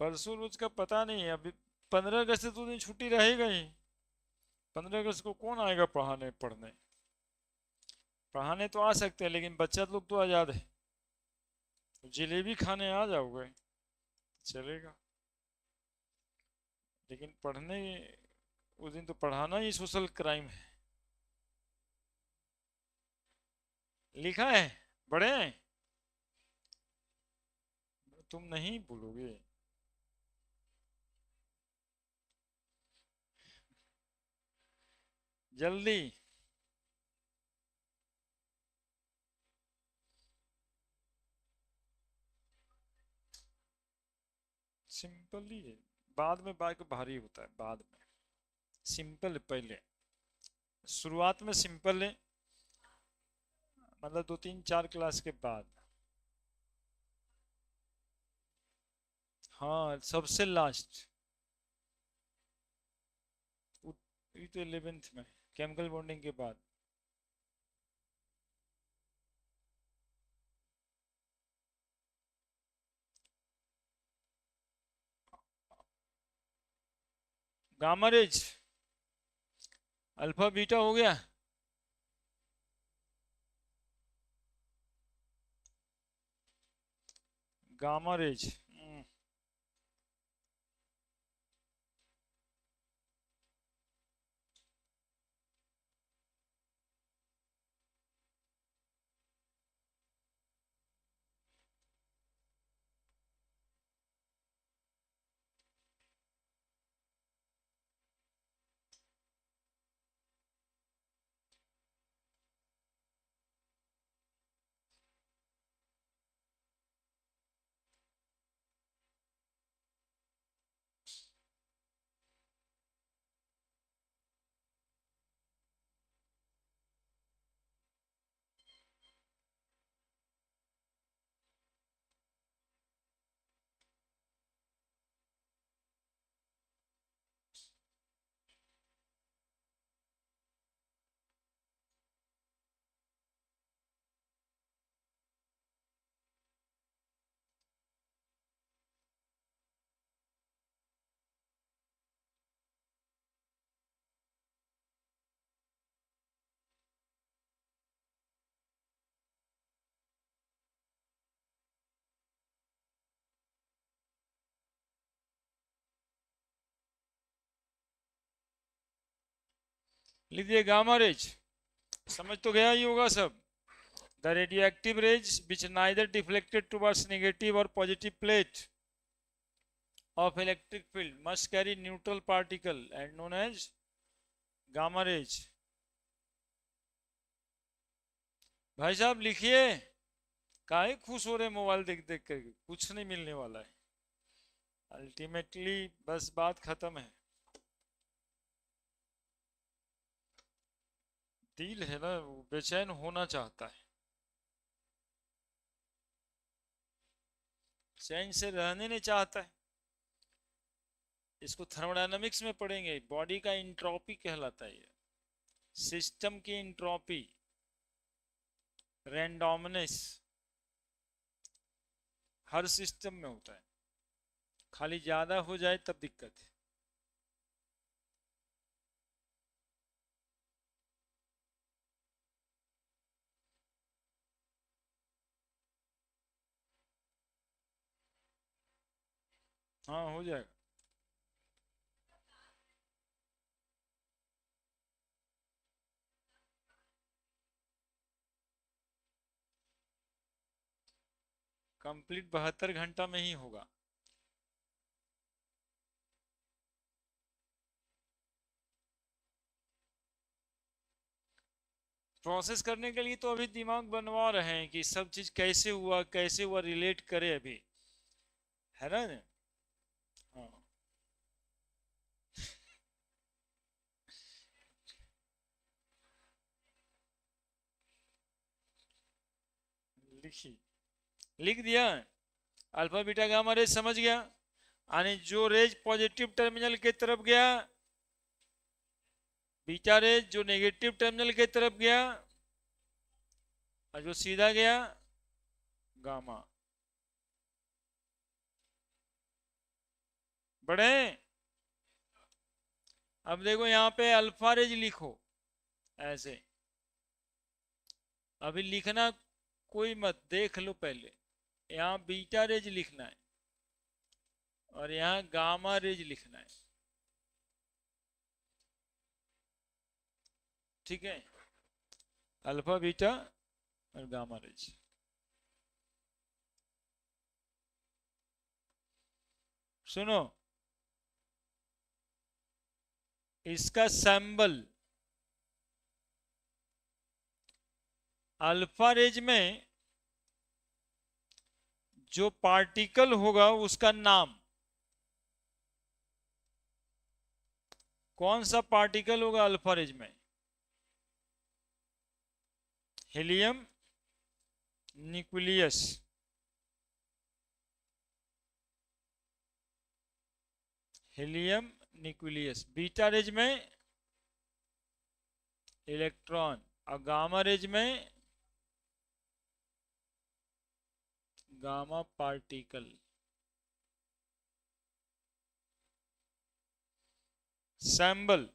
परसों रोज का पता नहीं है अभी। 15 अगस्त से तो दिन छुट्टी रहेगा ही। 15 अगस्त को कौन आएगा पढ़ाने पढ़ने? पढ़ाने तो आ सकते हैं, लेकिन बच्चा लोग तो आजाद है। जलेबी खाने आ जाओगे चलेगा, लेकिन पढ़ने उस दिन तो पढ़ाना ही सोशल क्राइम है। लिखा है, बड़े हैं, तुम नहीं भूलोगे। जल्दी। सिंपल ही है, बाद में बाइक भारी होता है, बाद में सिंपल है पहले। शुरुआत में सिंपल है, मतलब 2 3 4 क्लास के बाद। हाँ, सबसे लास्ट। ये तो 11th में, केमिकल बॉन्डिंग के बाद। गामा रेज, अल्फा बीटा हो गया। गामा रेज, लिख दिए गामा रेज, समझ तो गया ही होगा सब। The radioactive rays which neither deflected towards negative or positive plate of electric field must carry neutral particle and known as gamma rays। भाई साहब लिखिए, काहे खुश हो रहे मोबाइल देख देख कर, कुछ नहीं मिलने वाला है अल्टीमेटली, बस बात खत्म है। दिल है ना वो बेचैन होना चाहता है, चैन से रहने नहीं चाहता है। इसको थर्मोडायनामिक्स में पढ़ेंगे, बॉडी का इंट्रोपी कहलाता है ये, सिस्टम की इंट्रोपी, रैंडमनेस हर सिस्टम में होता है, खाली ज्यादा हो जाए तब दिक्कत है। हाँ हो जाएगा। कंप्लीट 72 घंटा में ही होगा। प्रोसेस करने के लिए तो अभी दिमाग बनवा रहे हैं कि सब चीज कैसे हुआ कैसे हुआ, रिलेट करे अभी, है ना। हाँ लिखी, लिख दिया। अल्फा बीटा गामा रेज समझ गया, यानी जो रेज पॉजिटिव टर्मिनल के तरफ गया बीटा रेज, जो नेगेटिव टर्मिनल के तरफ गया और जो सीधा गया गामा। बढ़े, अब देखो यहाँ पे अल्फा रेज लिखो ऐसे, अभी लिखना कोई मत, देख लो पहले। यहाँ बीटा रेज लिखना है और यहाँ गामा रेज लिखना है, ठीक है। अल्फा बीटा और गामा रेज। सुनो, इसका सैंबल अल्फा रेज में जो पार्टिकल होगा उसका नाम, कौन सा पार्टिकल होगा अल्फा रेज में? Helium nucleus. Helium nucleus. Beta rays में इलेक्ट्रॉन और गामा रेज में gamma particle. Symbol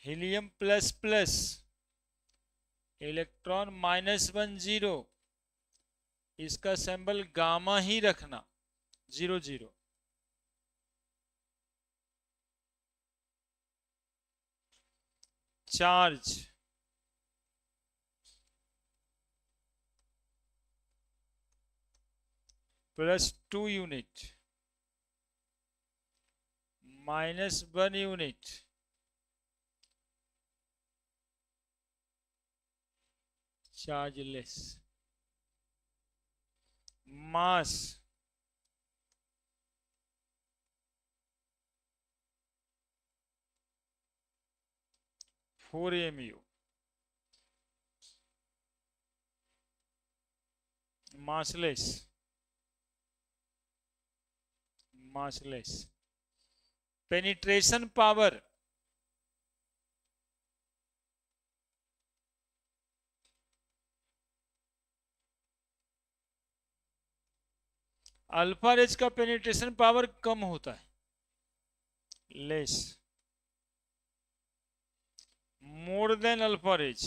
helium plus plus, electron -10, इसका सैंबल गामा ही रखना, 00। Charge +2 unit, -1 unit, chargeless. Mass 4 mu। Massless, massless. Penetration power alpha rays का penetration power कम होता है, less, more than alpha rays.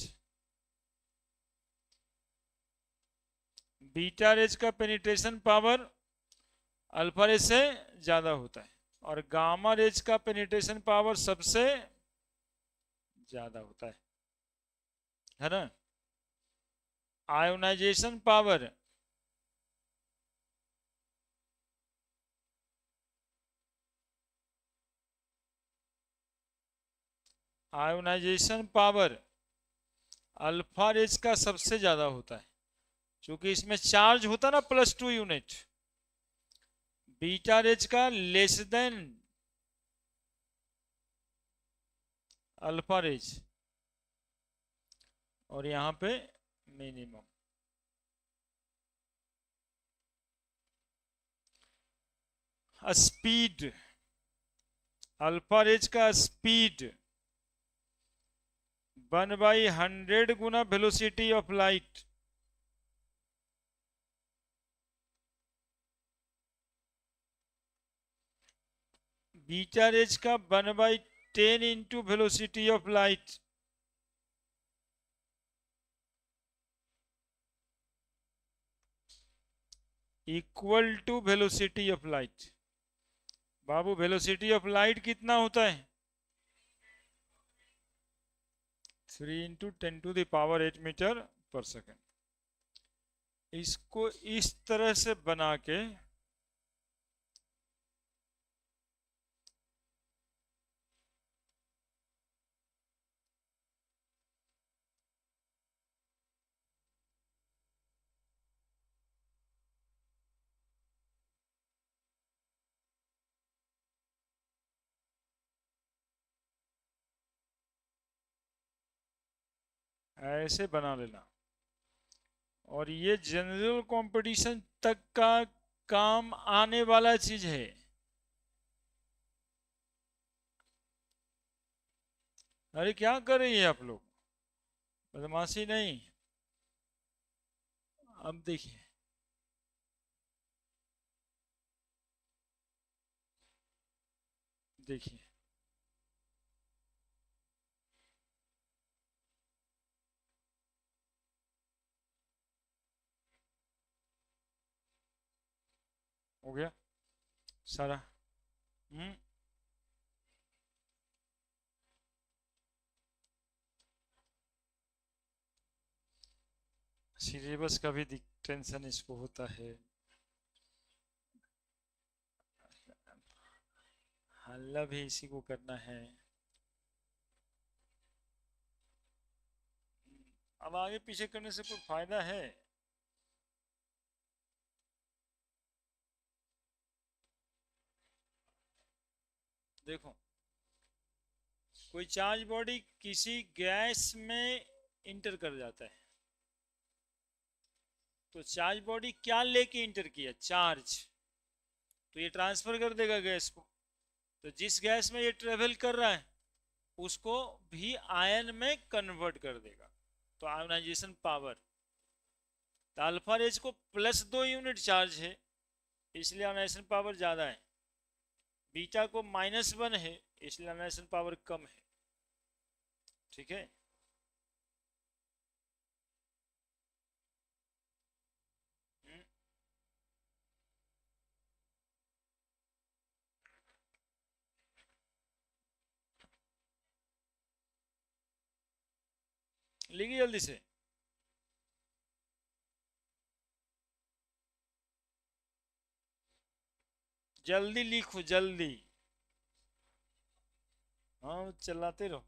Beta rays का penetration power alpha rays से ज्यादा होता है, और गामा रेज का पेनिट्रेशन पावर सबसे ज्यादा होता है ना। Ionisation power, ionisation power alpha rays का सबसे ज्यादा होता है, क्योंकि इसमें चार्ज होता है ना +2 यूनिट। बीटा रेज का लेस देन अल्फा रेज, और यहां पे मिनिमम। स्पीड, अल्फा रेज का स्पीड 1/100 गुना velocity of light. Beta rays का 1/10 into velocity of light. Equal to velocity of light. बाबू वेलोसिटी ऑफ लाइट कितना होता है? 3 × 10⁸ मीटर पर सेकेंड। इसको इस तरह से बना के ऐसे बना लेना, और ये जनरल कंपटीशन तक का काम आने वाला चीज है। अरे क्या कर रही है आप लोग, बदमाशी नहीं। अब देखिए, देखिए हो गया सारा। हम्म। सिलेबस का भी टेंशन इसको होता है, हल्ला भी इसी को करना है। अब आगे पीछे करने से कोई फायदा है? देखो, कोई चार्ज बॉडी किसी गैस में इंटर कर जाता है, तो चार्ज बॉडी क्या लेके इंटर किया? चार्ज। तो ये ट्रांसफर कर देगा गैस को। तो जिस गैस में ये ट्रेवल कर रहा है उसको भी आयन में कन्वर्ट कर देगा। तो आयोनाइजेशन पावर, तो अल्फा रेज को +2 यूनिट चार्ज है, इसलिए आयोनाइजेशन पावर ज्यादा है। बीटा को -1 है, इसलिए आयोनाइजेशन पावर कम है। ठीक है। हम्म, लिखिए जल्दी से। जल्दी लिखो जल्दी। हाँ चलाते रहो।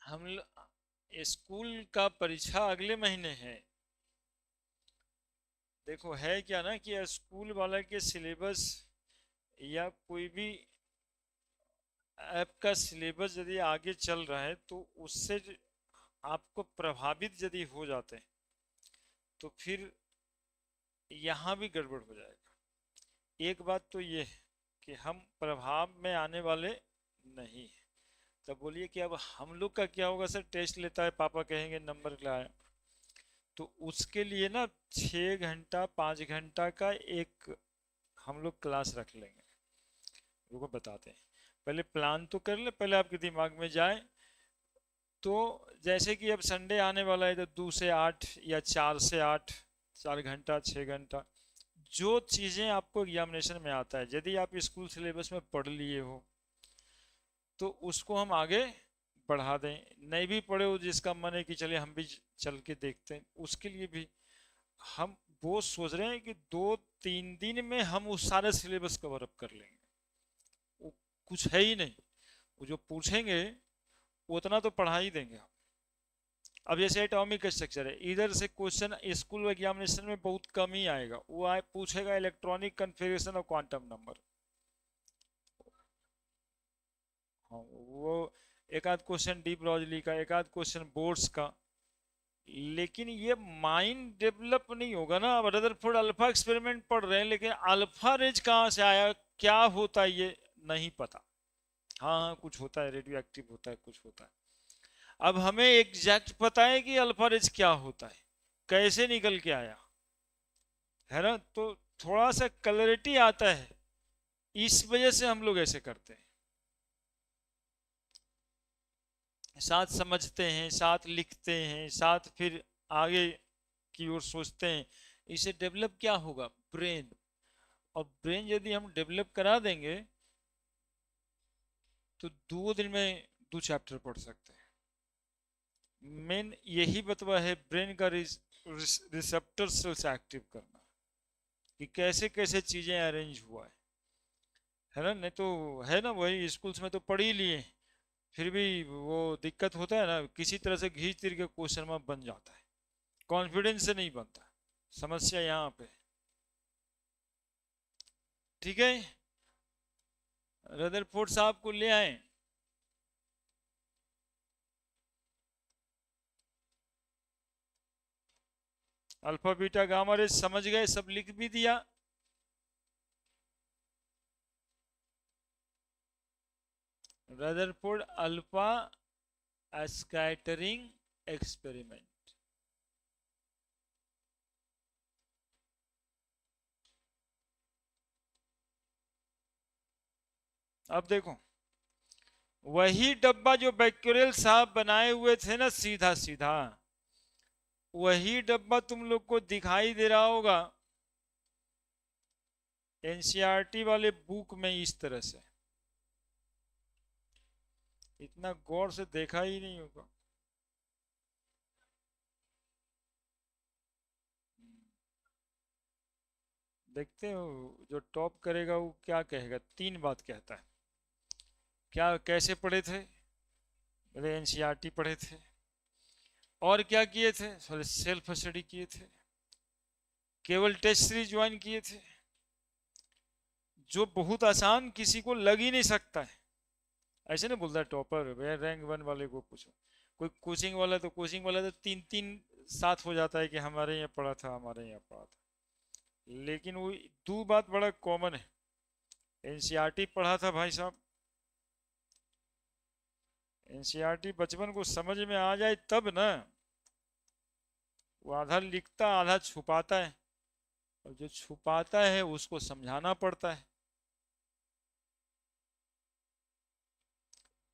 हम स्कूल का परीक्षा अगले महीने है। देखो है क्या ना कि स्कूल वाला के सिलेबस या कोई भी ऐप का सिलेबस यदि आगे चल रहा है तो उससे आपको प्रभावित यदि हो जाते हैं तो फिर यहाँ भी गड़बड़ हो जाएगा। एक बात तो ये है कि हम प्रभाव में आने वाले नहीं हैं। तब बोलिए कि अब हम लोग का क्या होगा सर, टेस्ट लेता है पापा कहेंगे नंबर लाया, तो उसके लिए ना 6 घंटा 5 घंटा का एक हम लोग क्लास रख लेंगे। रुको बताते हैं, पहले प्लान तो कर ले, पहले आपके दिमाग में जाए। तो जैसे कि अब संडे आने वाला है तो 2 से 8 या 4 से 8, 4 घंटा 6 घंटा, जो चीज़ें आपको एग्जामिनेशन में आता है यदि आप स्कूल सिलेबस में पढ़ लिए हो तो उसको हम आगे बढ़ा दें। नहीं भी पढ़े हो जिसका मन है कि चलिए हम भी चल के देखते हैं, उसके लिए भी हम वो सोच रहे हैं कि 2-3 दिन में हम उस सारे सिलेबस कवर अप कर लेंगे। वो कुछ है ही नहीं, वो जो पूछेंगे उतना तो पढ़ा ही देंगे हम। अब जैसे एटॉमिक स्ट्रक्चर है, इधर से क्वेश्चन स्कूल एग्जामिनेशन में बहुत कम ही आएगा, वो पूछेगा इलेक्ट्रॉनिक कन्फिग्रेशन और क्वांटम नंबर। हाँ, वो एक आध क्वेश्चन डी ब्रॉगली का, एक आध क्वेश्चन बोर्ड्स का, लेकिन ये माइंड डेवलप नहीं होगा ना। अब रदरफोर्ड अल्फा एक्सपेरिमेंट पढ़ रहे हैं लेकिन अल्फा रेज कहाँ से आया, क्या होता है ये नहीं पता। हाँ हाँ कुछ होता है, रेडियो एक्टिव होता है, कुछ होता है। अब हमें एग्जैक्ट पता है कि अल्फा रेज क्या होता है, कैसे निकल के आया, है ना। तो थोड़ा सा क्लैरिटी आता है, इस वजह से हम लोग ऐसे करते हैं, साथ समझते हैं, साथ लिखते हैं, साथ फिर आगे की ओर सोचते हैं। इससे डेवलप क्या होगा, ब्रेन। और ब्रेन यदि हम डेवलप करा देंगे तो 2 दिन में 2 चैप्टर पढ़ सकते हैं। मेन यही बतवा है ब्रेन का रिसेप्टर सेल्स एक्टिव करना, कि कैसे कैसे चीजें अरेंज हुआ है ना। नहीं तो है ना, वही स्कूल्स में तो पढ़ ही लिए, फिर भी वो दिक्कत होता है ना, किसी तरह से घींच तीर के क्वेश्चन में बन जाता है, कॉन्फिडेंस से नहीं बनता। समस्या यहाँ पे, ठीक है। रदरफोर्ड साहब को ले आए। अल्फा बीटा गामा रेस समझ गए, सब लिख भी दिया। Rutherford alpha scattering experiment. अब देखो, वही डब्बा जो बैक्यूरेल साहब बनाए हुए थे ना सीधा सीधा, वही डब्बा तुम लोग को दिखाई दे रहा होगा एनसीईआरटी वाले बुक में इस तरह से। इतना गौर से देखा ही नहीं होगा। देखते हो, जो टॉप करेगा वो क्या कहेगा, 3 बात कहता है। क्या कैसे पढ़े थे, बोले एनसीईआरटी पढ़े थे। और क्या किए थे, सेल्फ स्टडी किए थे, केवल टेस्ट सीरीज ज्वाइन किए थे, जो बहुत आसान किसी को लग ही नहीं सकता है। ऐसे नहीं बोलता टॉपर रैंक 1 वाले को पूछो, कोई कोचिंग वाला तो कोचिंग वाला तो 3-3 साथ हो जाता है कि हमारे यहाँ पढ़ा था, हमारे यहाँ पढ़ा था। लेकिन वो 2 बात बड़ा कॉमन है, एनसीईआरटी पढ़ा था भाई साहब। एनसीईआरटी बचपन को समझ में आ जाए तब ना, वो आधा लिखता आधा छुपाता है, और जो छुपाता है उसको समझाना पड़ता है।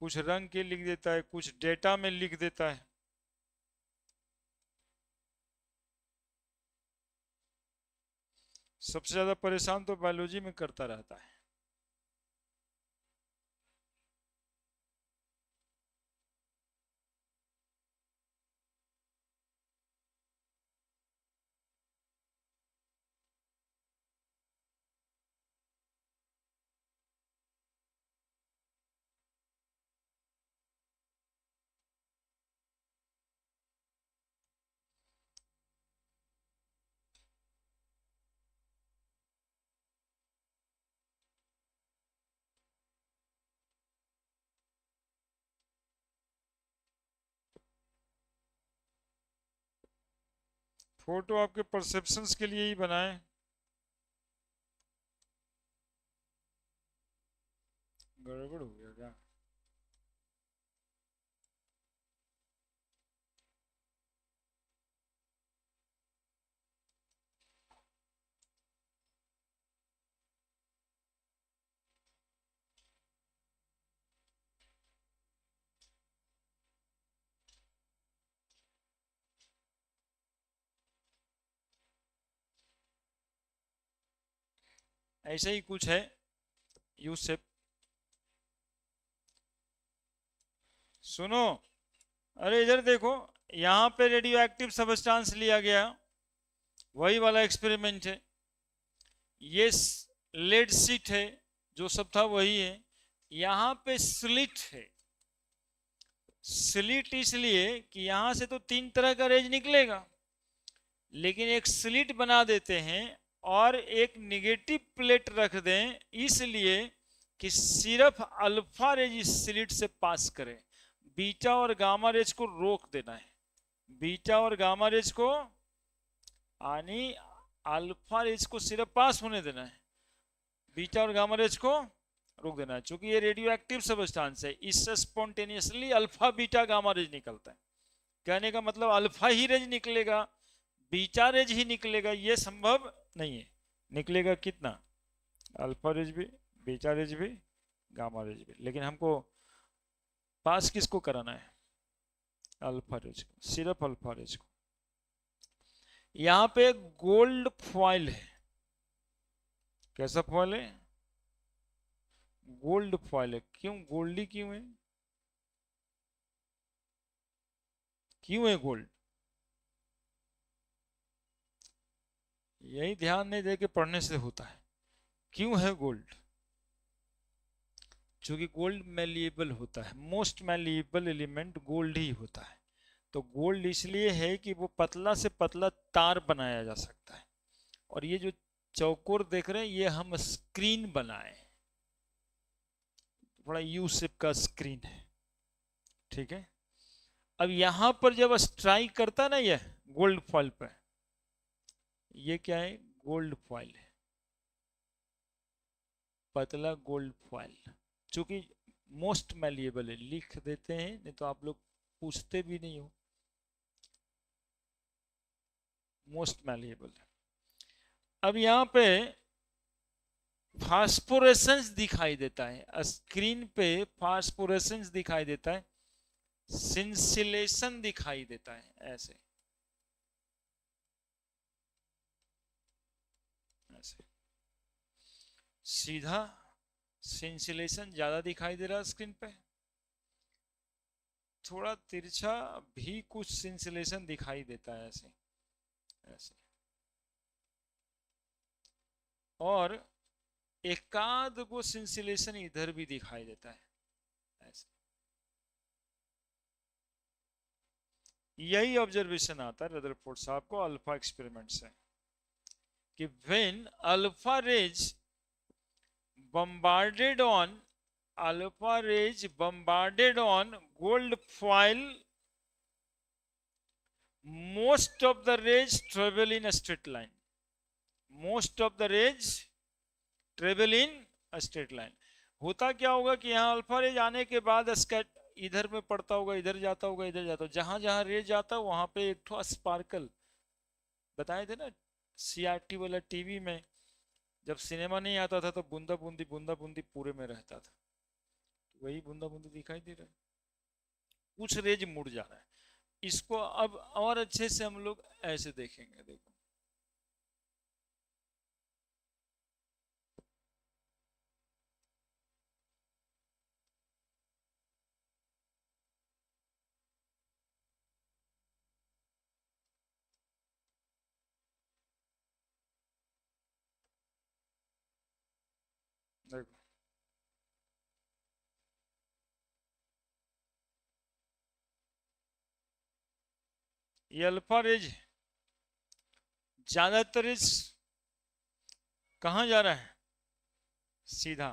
कुछ रंग के लिख देता है, कुछ डेटा में लिख देता है। सबसे ज्यादा परेशान तो बायोलॉजी में करता रहता है। फोटो आपके परसेप्शंस के लिए ही बनाए, गड़बड़ हो गया क्या? ऐसा ही कुछ है यू से। सुनो, अरे इधर देखो, यहाँ पे रेडियो एक्टिव सब्सटेंस लिया गया, वही वाला एक्सपेरिमेंट है। ये लेड सीट है, जो सब था वही है। यहाँ पे स्लिट है। स्लिट इसलिए कि यहां से तो तीन तरह का रेज निकलेगा, लेकिन एक स्लिट बना देते हैं और एक निगेटिव प्लेट रख दें, इसलिए कि सिर्फ अल्फा रेज इस स्लिट से पास करे, बीटा और गामा रेज को रोक देना है। बीटा और गामा रेज को यानी अल्फा रेज को सिर्फ पास होने देना है, बीटा और गामा रेज को रोक देना है। चूंकि ये रेडियो एक्टिव सब्सटेंस है, इससे spontaneously alpha beta gamma rays निकलता है। कहने का मतलब अल्फा ही रेज निकलेगा, बीटा रेज ही निकलेगा, ये संभव नहीं है। निकलेगा कितना? अल्फा रेज भी, बीटा रेज भी, गामा रेज भी। लेकिन हमको पास किसको कराना है? अल्फा रेज को, सिर्फ अल्फा रेज को। यहां पे गोल्ड फॉइल है। कैसा फॉइल है? गोल्ड फॉइल है। क्यों गोल्डी क्यों है? क्यों है गोल्ड? यही ध्यान नहीं दे के पढ़ने से होता है। क्यों है गोल्ड? क्योंकि गोल्ड मैलिएबल होता है, मोस्ट मैलिएबल एलिमेंट गोल्ड ही होता है। तो गोल्ड इसलिए है कि वो पतला से पतला तार बनाया जा सकता है। और ये जो चौकोर देख रहे हैं, ये हम स्क्रीन बनाए, थोड़ा यू शेप का स्क्रीन है, ठीक है। अब यहां पर जब स्ट्राइक करता ना ये गोल्ड फॉइल पर, ये क्या है? गोल्ड फॉइल है, पतला गोल्ड फॉइल। चूंकि मोस्ट मैलिएबल है, लिख देते हैं, नहीं तो आप लोग पूछते भी नहीं हो। Most malleable. अब यहां पे फास्फोरेसेंस दिखाई देता है, स्क्रीन पे फास्फोरेसेंस दिखाई देता है, सिंसिलेशन दिखाई देता है, ऐसे ऐसे सीधा सिंसिलेशन ज्यादा दिखाई दे रहा है स्क्रीन पे, थोड़ा तिरछा भी कुछ सिंसिलेशन दिखाई देता है, ऐसे ऐसे। और एकाध को सिंसिलेशन इधर भी दिखाई देता है, ऐसे। यही ऑब्जर्वेशन आता है रदरफोर्ड साहब को अल्फा एक्सपेरिमेंट से, कि when alpha rays bombarded on alpha rays bombarded on gold foil, most of the rays travel in a straight line, most of the rays travel in a straight line। होता क्या होगा कि यहाँ alpha raise आने के बाद स्कैट इधर में पड़ता होगा, इधर जाता होगा, इधर जाता होगा, जहां जहां रेज जाता है वहां पे एक ठो स्पार्कल बताए थे ना सीआरटी वाला टीवी में, जब सिनेमा नहीं आता था तो बूंदा बूंदी पूरे में रहता था, वही बूंदा बूंदी दिखाई दे रहा है। कुछ रेज मुड़ जा रहा है। इसको अब और अच्छे से हम लोग ऐसे देखेंगे, देखो देखो, ये अल्फा रेज ज्यादातर इस कहां जा रहा है? सीधा।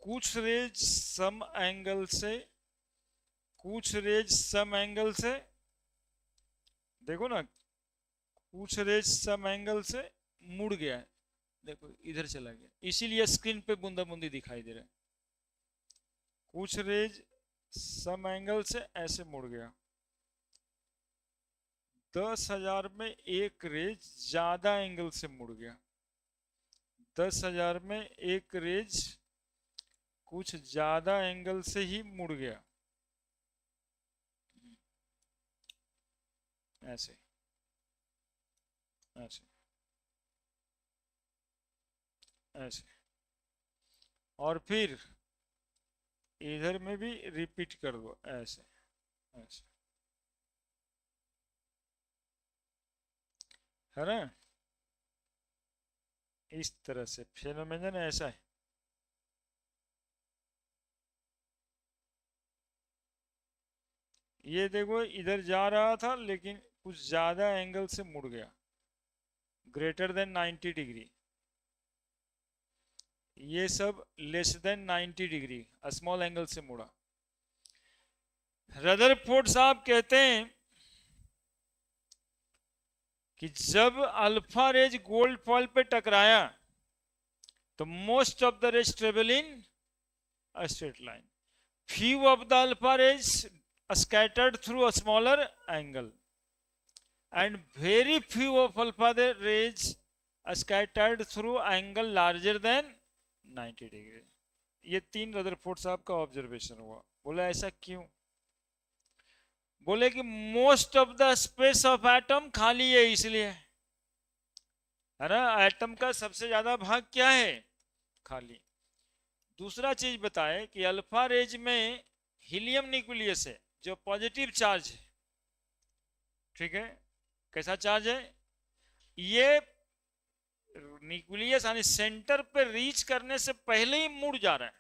कुछ रेज सम एंगल से, कुछ रेज सम एंगल से, देखो ना, कुछ रेज सम एंगल से मुड़ गया है, देखो इधर चला गया, इसीलिए स्क्रीन पे बूंदा बूंदी दिखाई दे रहा है। कुछ रेज सम एंगल से ऐसे मुड़ गया। 10,000 में एक रेज ज्यादा एंगल से मुड़ गया। 10,000 में एक रेज कुछ ज्यादा एंगल से ही मुड़ गया, ऐसे ऐसे ऐसे। और फिर इधर में भी रिपीट कर दो, ऐसे ऐसे, है ना। इस तरह से फेनोमेनन ऐसा है। ये देखो इधर जा रहा था लेकिन कुछ ज्यादा एंगल से मुड़ गया, ग्रेटर देन 90 डिग्री। ये सब less than 90 degree, small angle से मुड़ा। रदरफोर्ड साहब कहते हैं कि जब अल्फा रेज गोल्ड फॉल पे टकराया तो most of the raise travel in a straight line. Few of the alpha rays scattered through a smaller angle, and very few of alpha rays scattered through angle larger than 90 degree. ये तीन Rutherford साहब का observation हुआ। बोला ऐसा क्यों? बोले कि most of the space of atom खाली है इसलिए, है ना। एटम का सबसे ज्यादा भाग क्या है? खाली। दूसरा चीज बताए कि अल्फा रेज में हीलियम न्यूक्लियस है जो पॉजिटिव चार्ज है, ठीक है। कैसा चार्ज है? ये न्यूक्लियस यानी सेंटर पे रीच करने से पहले ही मुड़ जा रहा है।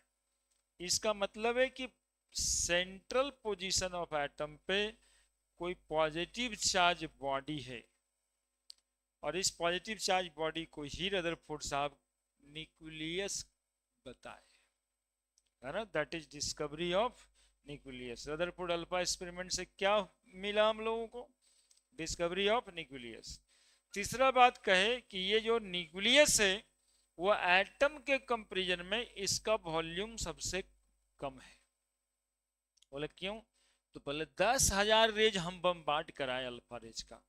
इसका मतलब है कि सेंट्रल पोजीशन ऑफ एटम पे कोई पॉजिटिव चार्ज बॉडी है, और इस पॉजिटिव चार्ज बॉडी को ही रदरफोर्ड साहब न्यूक्लियस बताए, है ना। That is discovery of nucleus. Rutherford alpha experiment से क्या मिला हम लोगों को? Discovery of nucleus. तीसरा बात कहे कि ये जो न्यूक्लियस है वो एटम के कंपैरिजन में इसका वॉल्यूम सबसे कम है। बोले क्यों? तो बोले 10,000 रेज हम बम्बार्ड कराए अल्फा रेज का,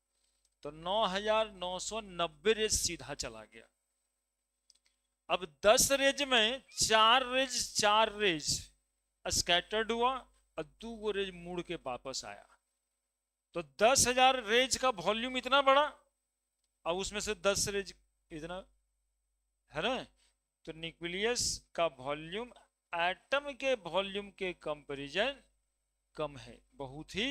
तो 9,990 रेज सीधा चला गया। अब 10 रेज में चार रेज स्कैटर्ड हुआ और 2 रेज मुड़ के वापस आया। तो 10,000 रेज का वॉल्यूम इतना बड़ा, और उसमें से 10 रेज इतना, है ना। तो न्यूक्लियस का वॉल्यूम एटम के वॉल्यूम के कंपैरिजन कम है, बहुत ही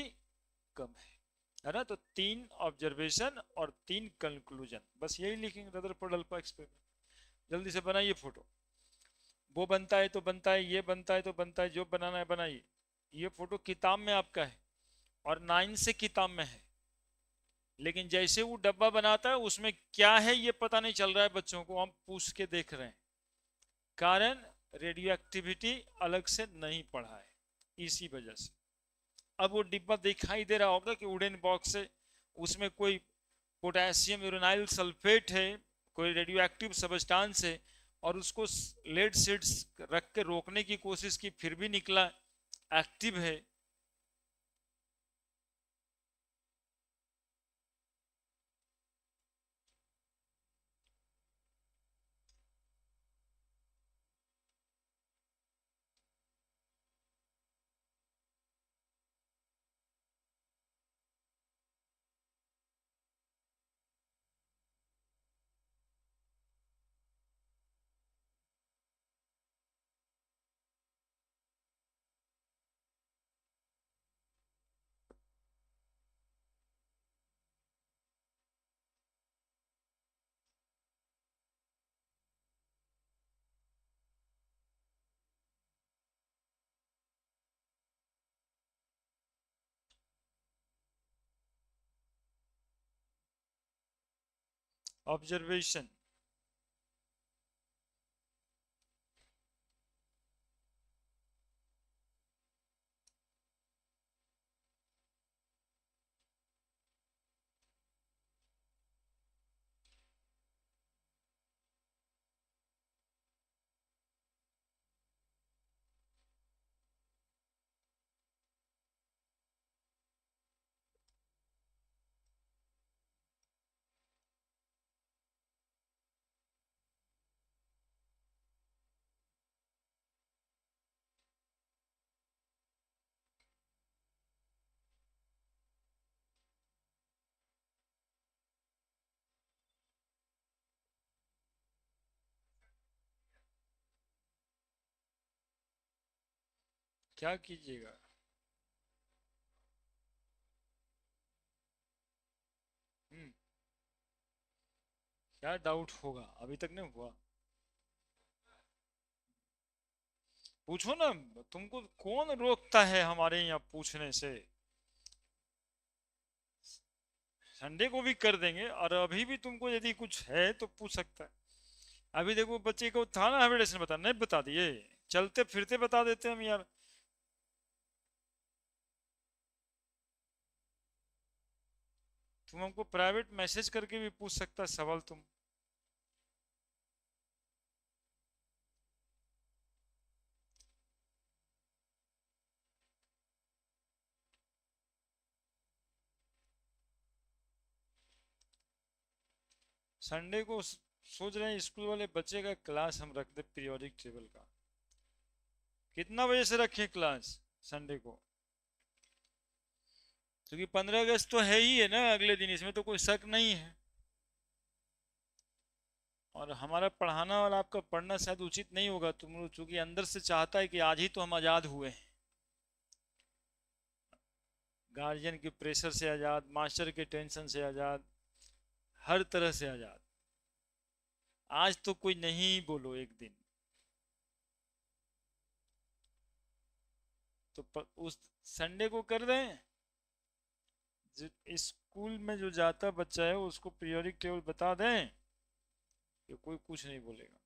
कम है ना। तो 3 ऑब्जर्वेशन और 3 कंक्लूजन, बस यही लिखेंगे रदरफोर्ड अल्फा एक्सपेरिमेंट। जल्दी से बनाइए फोटो। वो बनता है तो बनता है, ये बनता है तो बनता है, जो बनाना है बनाइए। ये फोटो किताब में आपका है और 9 से किताब में है, लेकिन जैसे वो डब्बा बनाता है उसमें क्या है ये पता नहीं चल रहा है बच्चों को, हम पूछ के देख रहे हैं। कारण रेडियो एक्टिविटी अलग से नहीं पढ़ा है, इसी वजह से। अब वो डिब्बा दिखाई दे रहा होगा कि वुडन बॉक्स है, उसमें कोई पोटेशियम यूरेनाइल सल्फेट है, कोई रेडियो एक्टिव सब्सटेंस है, और उसको लेड सीड्स रख के रोकने की कोशिश की, फिर भी निकला एक्टिव है। ऑब्जर्वेशन। क्या कीजिएगा? हम्म। क्या डाउट होगा? अभी तक नहीं हुआ। पूछो ना। तुमको कौन रोकता है हमारे यहाँ पूछने से? संडे को भी कर देंगे, और अभी भी तुमको यदि कुछ है तो पूछ सकता है। अभी देखो, बच्चे को था ना हेबिटेशन बता, नहीं बता दिए? चलते फिरते बता देते हम यार। तुम हमको प्राइवेट मैसेज करके भी पूछ सकता है सवाल तुम। संडे को सोच रहे हैं स्कूल वाले बच्चे का क्लास हम रख दे पीरियोडिक टेबल का। कितना बजे से रखें क्लास संडे को? क्योंकि 15 अगस्त तो है ही है ना अगले दिन, इसमें तो कोई शक नहीं है। और हमारा पढ़ाना और आपका पढ़ना शायद उचित नहीं होगा। तुम लोग चूंकि अंदर से चाहता है कि आज ही तो हम आजाद हुए हैं, गार्जियन के प्रेशर से आजाद, मास्टर के टेंशन से आजाद, हर तरह से आजाद। आज तो कोई नहीं बोलो एक दिन। तो उस संडे को कर दें। स्कूल में जो जाता बच्चा है उसको पीरियोडिक टेबल बता दें कि कोई कुछ नहीं बोलेगा।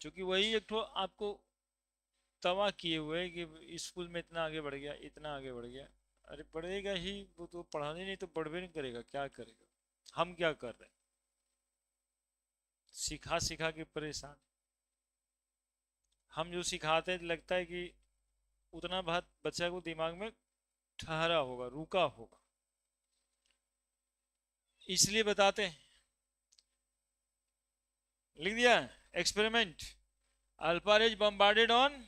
क्योंकि वही एक तो आपको तवा किए हुए है कि स्कूल में इतना आगे बढ़ गया, इतना आगे बढ़ गया। अरे बढ़ेगा ही, वो तो पढ़ाने नहीं तो बढ़वे नहीं करेगा, क्या करेगा? हम क्या कर रहे हैं? सिखा सिखा के परेशान। हम जो सिखाते हैं लगता है कि उतना बात बच्चा को दिमाग में ठहरा होगा, रुका होगा, इसलिए बताते हैं। लिख दिया। Experiment. Alpha rays bombarded on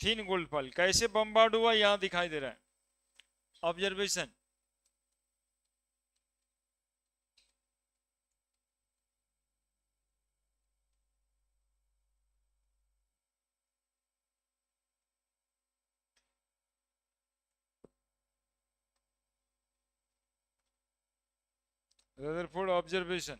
thin gold foil. कैसे बम्बार्ड हुआ यहां दिखाई दे रहा है। Observation. Rutherford observation.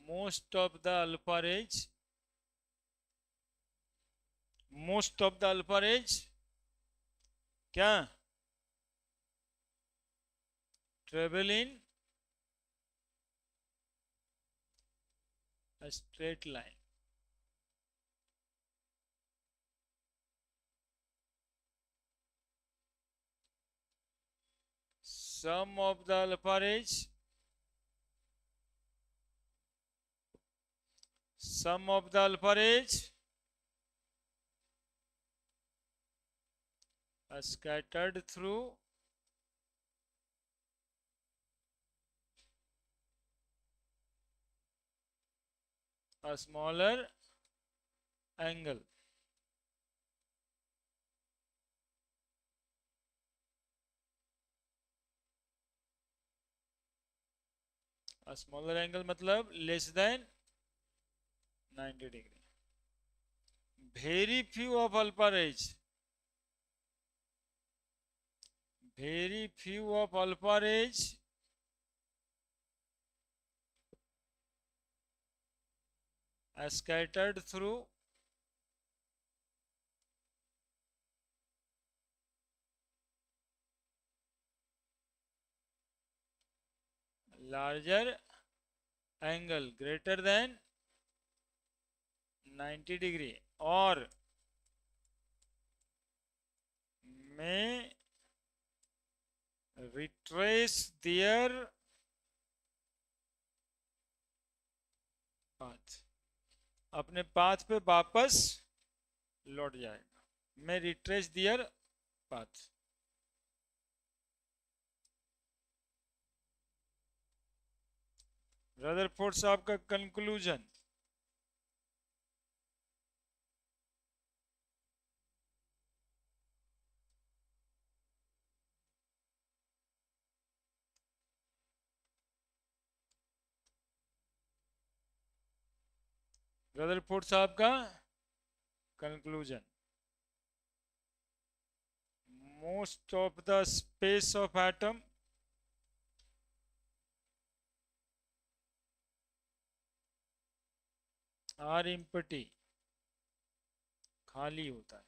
Most of the alpha rays, most of the alpha rays क्या? Travel in straight line. Some of the alpha rays, sum of the alpha rays scattered through a smaller angle. A smaller angle मतलब less than 90 degree. Very few of alpha rays, very few of alpha rays scattered through larger angle greater than 90 degree or may retrace their path. अपने path पे वापस लौट जाएगा। मैं retrace दियर path. Rutherford साहब का conclusion. Rutherford साहब का conclusion, most of the space of atom are empty, खाली होता है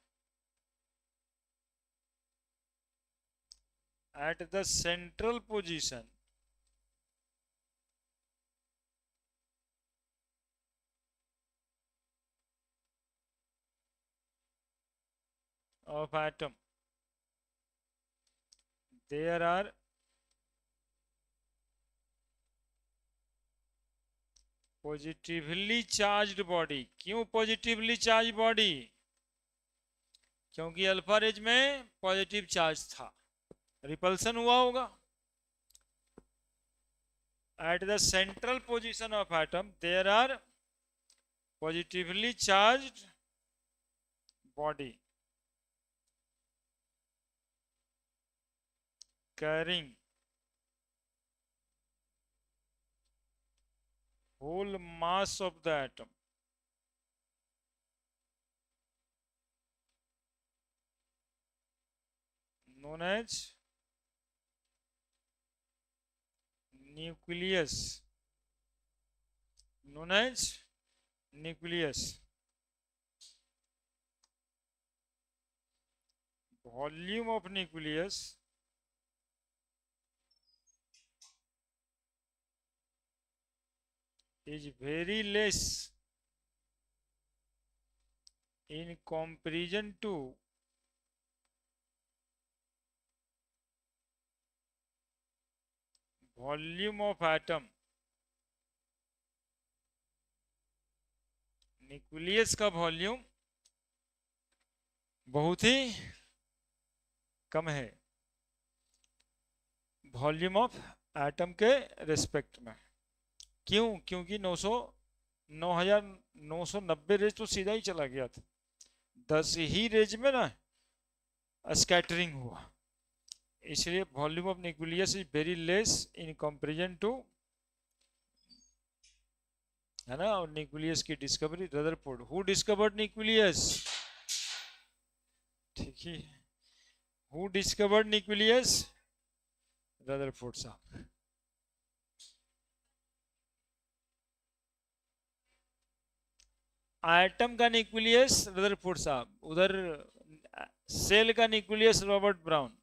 at the central position of atom there are positively charged body. क्यों पॉजिटिवली चार्ज बॉडी? क्योंकि अल्फा रेज में पॉजिटिव चार्ज था, रिपल्सन हुआ होगा। At the central position of atom there are positively charged body carrying whole mass of the atom known as nucleus, known as nucleus। volume of nucleus is very less in comparison to volume of atom। Nucleus का volume बहुत ही कम है volume of atom के respect में। क्यों? क्योंकि 9,990 raise तो सीधा ही चला गया था, 10 ही रेज में ना स्कैटरिंग हुआ, इसलिए volume of nucleus is very less in comparison to, है ना। और न्यूक्लियस की discovery Rutherford. Who discovered nucleus? ठीक है, हु डिस्कवर्ड न्यूक्लियस? रदरफोर्ड साहब। एटम का न्यूक्लियस रदरफोर्ड साहब, उधर सेल का न्यूक्लियस रॉबर्ट ब्राउन।